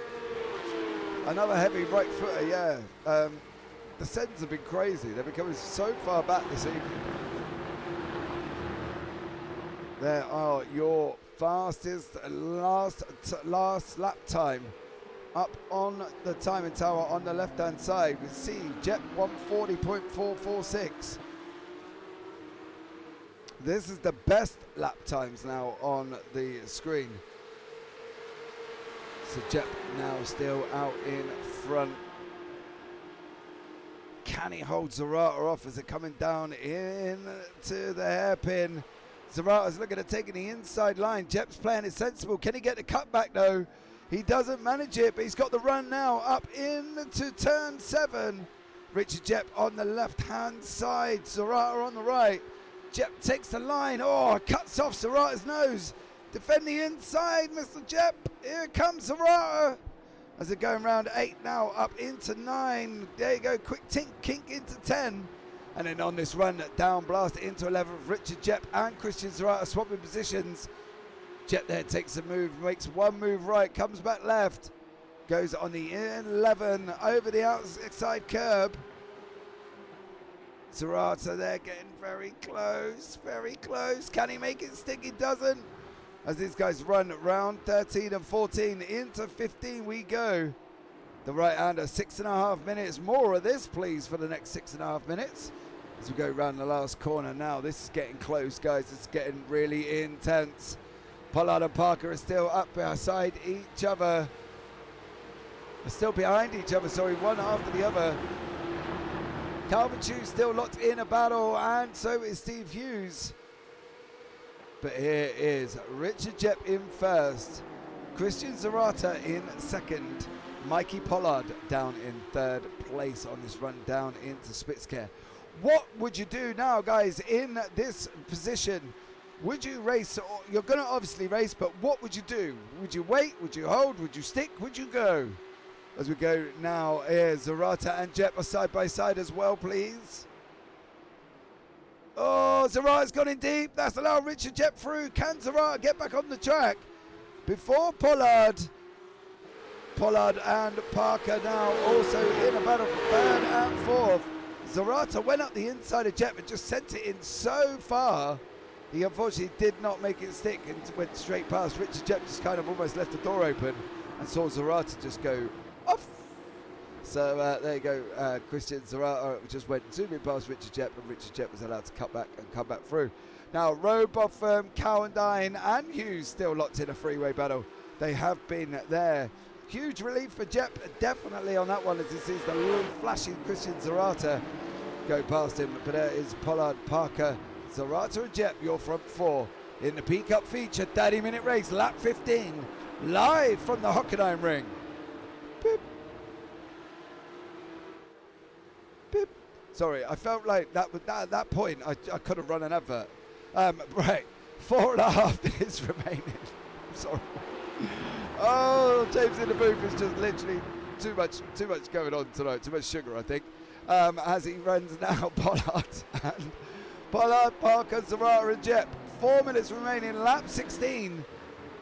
Another heavy right footer, yeah. The sends have been crazy. They're becoming so far back this evening. There are your fastest last lap time up on the timing tower on the left hand side. We see Jet 140.446. This is the best lap times now on the screen. So Jet now still out in front. Can he hold Zarata off as they're coming down into the hairpin? Zarata's looking at taking the inside line. Jep's playing it sensible. Can he get the cutback though? He doesn't manage it, but he's got the run now up into turn 7. Richard Jep on the left-hand side. Zarata on the right. Jep takes the line. Oh, cuts off Zarata's nose. Defend the inside, Mr. Jep. Here comes Zarata. As they're going round 8 now, up into 9. There you go, quick kink into 10. And then on this run, down blast into 11. Richard Jep and Christian Zarata swapping positions. Jep there takes a move, makes one move right, comes back left. Goes on the 11, over the outside curb. Zarata there getting very close, very close. Can he make it stick? He doesn't. As these guys run round 13 and 14 into 15 we go. The right-hander, 6.5 minutes. More of this, please, for the next 6.5 minutes. as we go around the last corner now. This is getting close, guys. It's getting really intense. Pollard and Parker are still up beside each other. They're still behind each other, sorry, one after the other. Calvin Chu still locked in a battle, and so is Steve Hughes. But here is Richard Jepp in first, Christian Zarata in second, Mikey Pollard down in third place on this run down into Spitzkehre. What would you do now, guys, in this position? Would you race? You're going to obviously race, but what would you do? Would you wait? Would you hold? Would you stick? Would you go? As we go now, here, Zarata and Jepp are side by side as well, please. Oh, Zarata's gone in deep. That's allowed Richard Jepp through. Can Zarata get back on the track before Pollard? Pollard and Parker now also in a battle for third and fourth. Zarata went up the inside of Jepp and just sent it in so far. He unfortunately did not make it stick and went straight past. Richard Jepp just kind of almost left the door open and saw Zarata just go off. So there you go. Christian Zarata just went zooming past Richard Jepp, and Richard Jepp was allowed to cut back and come back through. Now, Robotham, Cowendine and Hughes still locked in a freeway battle. They have been there. Huge relief for Jepp, definitely on that one, as he sees the little flashing Christian Zarata go past him. But there is Pollard, Parker, Zarata and Jepp, your front four in the Pcup feature 30-minute race, lap 15, live from the Hockenheimring. Beep. Beep. Sorry, I felt like at that point I could have run an advert. Right, 4.5 minutes remaining. I'm sorry. Oh, James in the booth is just literally too much going on tonight. Too much sugar, I think. As he runs now, Pollard, Parker, Zarata and Jepp. 4 minutes remaining, lap 16.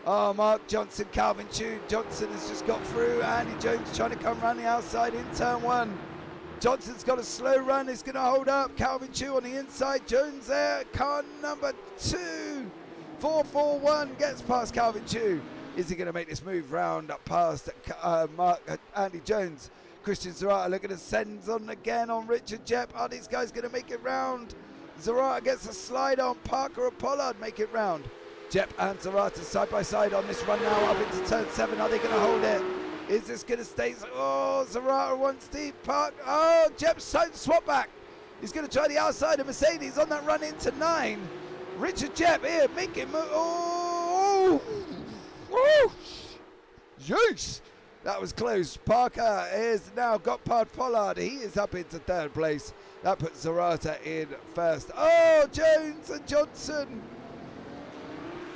Oh, Mark Johnson, Calvin Chu. Johnson has just got through. Andy Jones trying to come around the outside in turn one. Johnson's got a slow run. He's going to hold up. Calvin Chu on the inside. Jones there. Car number 2. 4-4-1 gets past Calvin Chu. Is he going to make this move round up past Andy Jones? Christian Zarata looking to send on again on Richard Jepp. Are these guys going to make it round? Zarata gets a slide on. Parker or Pollard make it round. Jepp and Zarata side by side on this run now up into turn 7. Are they going to hold it? Is this going to stay? Oh, Zarata wants deep. Park. Oh, Jepp's trying to swap back. He's going to try the outside of Mercedes on that run into 9. Richard Jepp here making move. Oh! Woo! Jeez! That was close. Parker is now got past Pollard. He is up into third place. That puts Zarata in first. Oh, Jones and Johnson.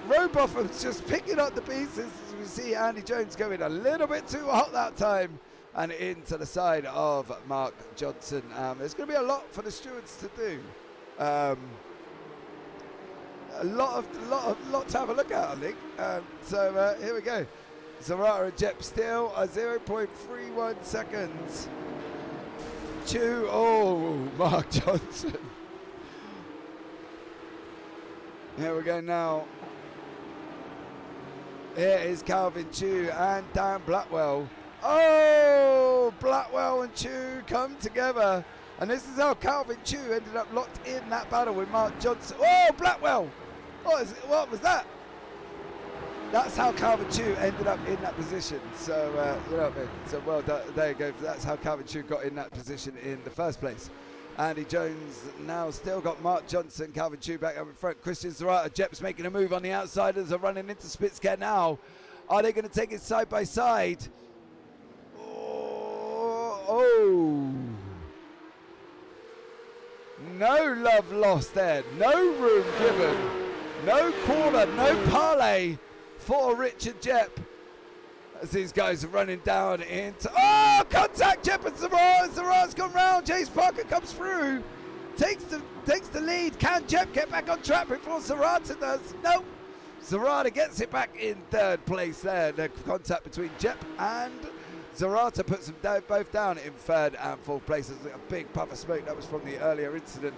Robotham's just picking up the pieces. As we see Andy Jones going a little bit too hot that time and into the side of Mark Johnson. There's going to be a lot for the stewards to do. A lot to have a look at, I think. So here we go. Zarata and Jepp still 0.31 seconds. Chu, oh, Mark Johnson. Here we go now. Here is Calvin Chu and Dan Blackwell. Oh, Blackwell and Chu come together. And this is how Calvin Chu ended up locked in that battle with Mark Johnson. Oh, Blackwell! What was that? That's how Calvin Chu ended up in that position. So, you know what I mean? So, well, there you go. That's how Calvin Chu got in that position in the first place. Andy Jones now still got Mark Johnson, Calvin Chu back up in front. Christian Zarata, Jepp's making a move on the outsiders, are running into Spitzkehre now. Are they going to take it side by side? Oh. No love lost there. No room given. No corner, no parlay for Richard Jepp. As these guys are running down into... Oh, contact! Jepp and Zarata. Zarata's gone round. Jace Parker comes through. Takes the lead. Can Jepp get back on track before Zarata does? Nope. Zarata gets it back in third place there. The contact between Jepp and Zarata puts them both down in third and fourth place. There's a big puff of smoke. That was from the earlier incident.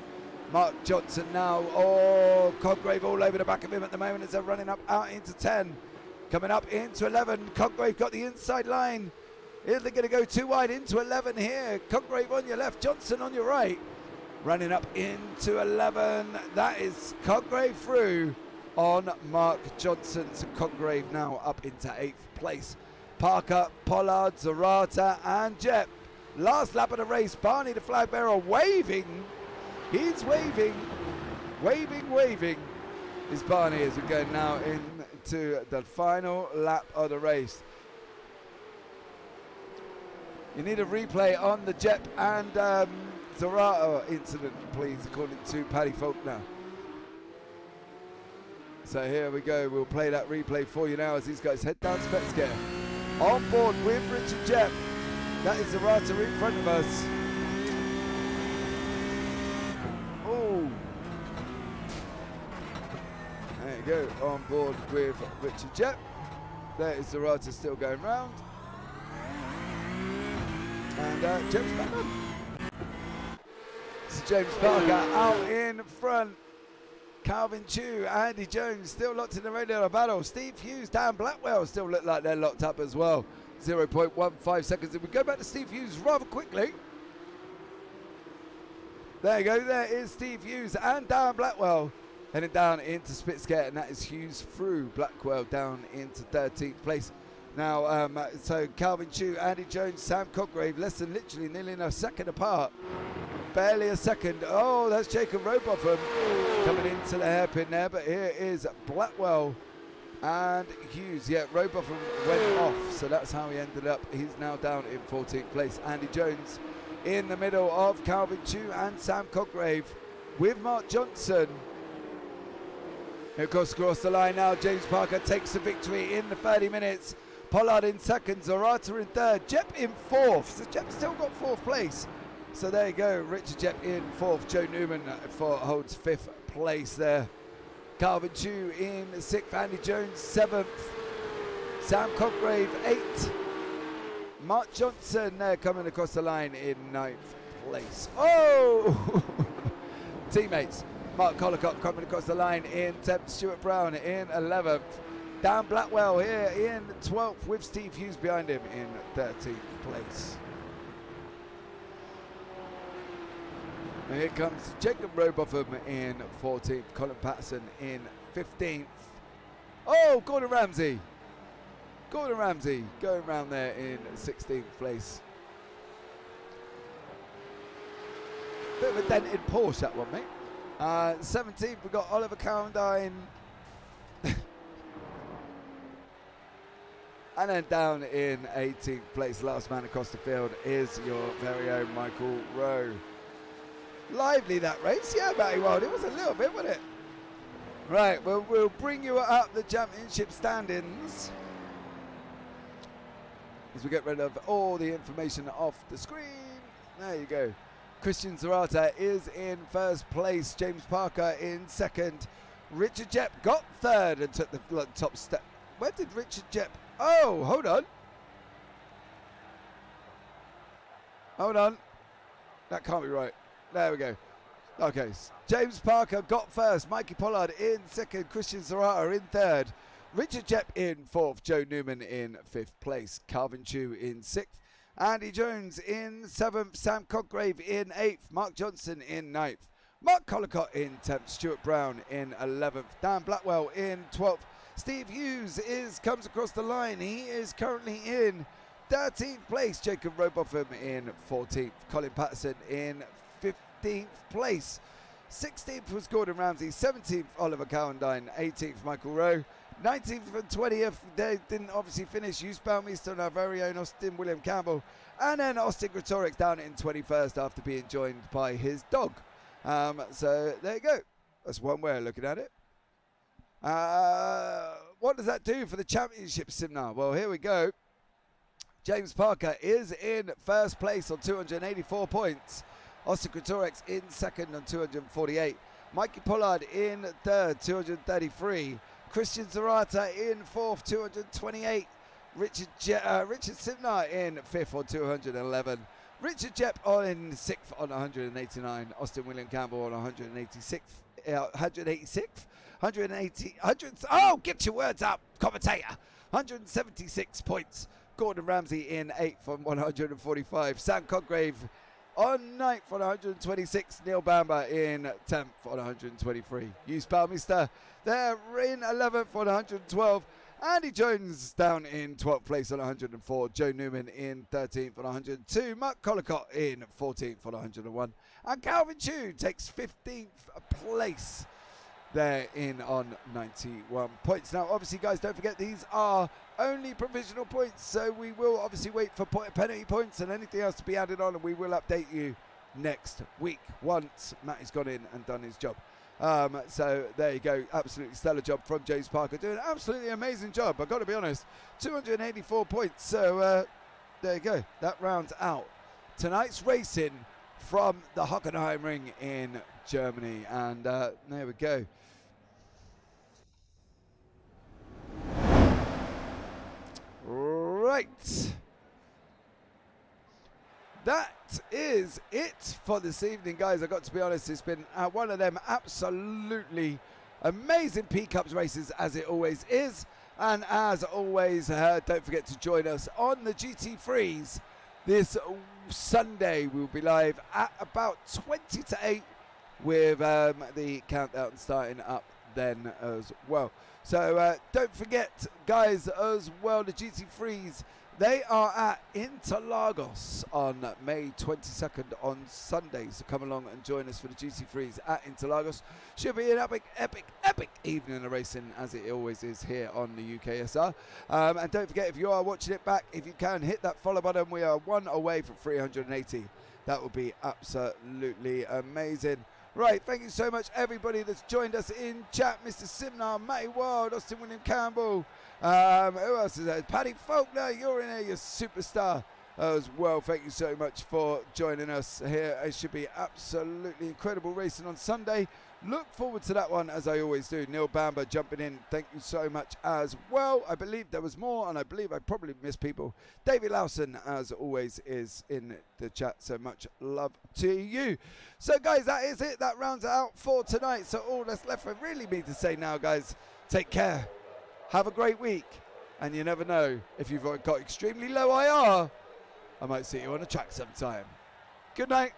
Mark Johnson now. Oh, Coggrave all over the back of him at the moment as they're running up out into 10. Coming up into 11. Coggrave got the inside line. Is they going to go too wide into 11 here? Coggrave on your left, Johnson on your right. Running up into 11. That is Congrave through on Mark Johnson. So Congrave now up into 8th place. Parker, Pollard, Zarata and Jep. Last lap of the race. Barney the flag bearer waving. He's waving. Waving is Barney as we go now into the final lap of the race. You need a replay on the Jep and Zarata incident, please, according to Paddy Faulkner. So here we go. We'll play that replay for you now as these guys head down Spetscare. On board with Richard Jep. That is Zarata in front of us. Oh. There you go. On board with Richard Jep. There is Zarata still going round. And James back on. So James Parker out in front. Calvin Chu, Andy Jones still locked in the radio battle. Steve Hughes, Dan Blackwell still look like they're locked up as well. 0.15 seconds. If we go back to Steve Hughes rather quickly. There you go. There is Steve Hughes and Dan Blackwell heading down into Spitsgate, and that is Hughes through Blackwell down into 13th place. Now, so Calvin Chu, Andy Jones, Sam Coggrave, less than literally nearly a second apart. Barely a second. Oh, that's Jacob Robotham coming into the hairpin there, but here is Blackwell and Hughes. Yeah, Robotham went off, so that's how he ended up. He's now down in 14th place. Andy Jones in the middle of Calvin Chu and Sam Coggrave with Mark Johnson. Of course, across the line now, James Parker takes the victory in the 30 minutes. Pollard in second, Zarata in third, Jep in fourth. So Jep's still got fourth place. So there you go, Richard Jep in fourth, Joe Newman holds fifth place there. Calvin Chu in sixth, Andy Jones seventh, Sam Coggrave eighth, Mark Johnson coming across the line in ninth place. Oh! Teammates, Mark Collicott coming across the line in 10th, Stuart Brown in 11th, Dan Blackwell here in 12th with Steve Hughes behind him in 13th place. And here comes Jacob Robotham in 14th, Colin Patterson in 15th. Oh, Gordon Ramsay. Gordon Ramsay going around there in 16th place. Bit of a dented Porsche that one, mate. 17th, we've got Oliver Cowendine. And then down in 18th place, last man across the field is your very own Michael Rowe. Lively that race, yeah, Matty Wild. It was a little bit, wasn't it? Right, well, we'll bring you up the championship standings as we get rid of all the information off the screen. There you go. Christian Zarata is in first place. James Parker in second. Richard Jep got third and took the top step. Where did Richard Jep? Oh, hold on. Hold on. That can't be right. There we go. Okay, James Parker got first. Mikey Pollard in second. Christian Zarata in third. Richard Jep in fourth. Joe Newman in fifth place. Calvin Chu in sixth. Andy Jones in seventh. Sam Coggrave in eighth. Mark Johnson in ninth. Mark Collicott in 10th. Stuart Brown in 11th. Dan Blackwell in 12th. Steve Hughes comes across the line. He is currently in 13th place. Jacob Robotham in 14th. Colin Patterson in 15th place. 16th was Gordon Ramsay. 17th Oliver Cowendine. 18th Michael Rowe. 19th and 20th, they didn't obviously finish. Hughes Balmeester and our very own Austin William Campbell. And then Austin Gretorix down in 21st after being joined by his dog. So there you go. That's one way of looking at it. What does that do for the championship sim now? Well, here we go. James Parker is in first place on 284 points. Austin Gretorix in second on 248. Mikey Pollard in third, 233. Christian Zarata in fourth, 228. Richard Simnar in fifth on 211. Richard Jep in sixth on 189. Austin William Campbell on 186th. 100. Oh, get your words up, commentator. 176 points. Gordon Ramsay in eighth on 145. Sam Coggrave on 9th on 126. Neil Bamber in 10th on 123. Hughes Palmister there in 11th on 112. Andy Jones down in 12th place on 104. Joe Newman in 13th on 102. Mark Collicott in 14th on 101. And Calvin Chu takes 15th place there in on 91 points. Now, obviously, guys, don't forget these are only provisional points, so we will obviously wait for penalty points and anything else to be added on, and we will update you next week once Matty's gone in and done his job. So there you go, absolutely stellar job from James Parker, doing an absolutely amazing job. I've got to be honest, 284 points. So there you go, that rounds out tonight's racing from the Hockenheimring in Germany, and there we go. Right, that is it for this evening, guys. I got to be honest, it's been one of them absolutely amazing Pcups races, as it always is. And as always, don't forget to join us on the GT3s this Sunday. We'll be live at about 20 to 8 with the countdown starting up then as well. So don't forget, guys, as well, the GT3s, they are at Interlagos on May 22nd on Sunday. So come along and join us for the GT3s at Interlagos. Should be an epic evening of racing, as it always is here on the UKSR. And don't forget, if you are watching it back, if you can, hit that follow button. We are one away from 380. That would be absolutely amazing. Right, thank you so much, everybody that's joined us in chat. Mr. Simnar, Matty Wild, Austin William Campbell. Who else is there? Paddy Faulkner, you're in here, you're a superstar as well. Thank you so much for joining us here. It should be absolutely incredible racing on Sunday. Look forward to that one, as I always do. Neil Bamber jumping in, thank you so much as well. I believe there was more, and I believe I probably missed people. David Lawson, as always, is in the chat, so much love to you. So, guys, that is it. That rounds it out for tonight. So all that's left for really me to say now, guys, take care. Have a great week. And you never know, if you've got extremely low IR, I might see you on a track sometime. Good night.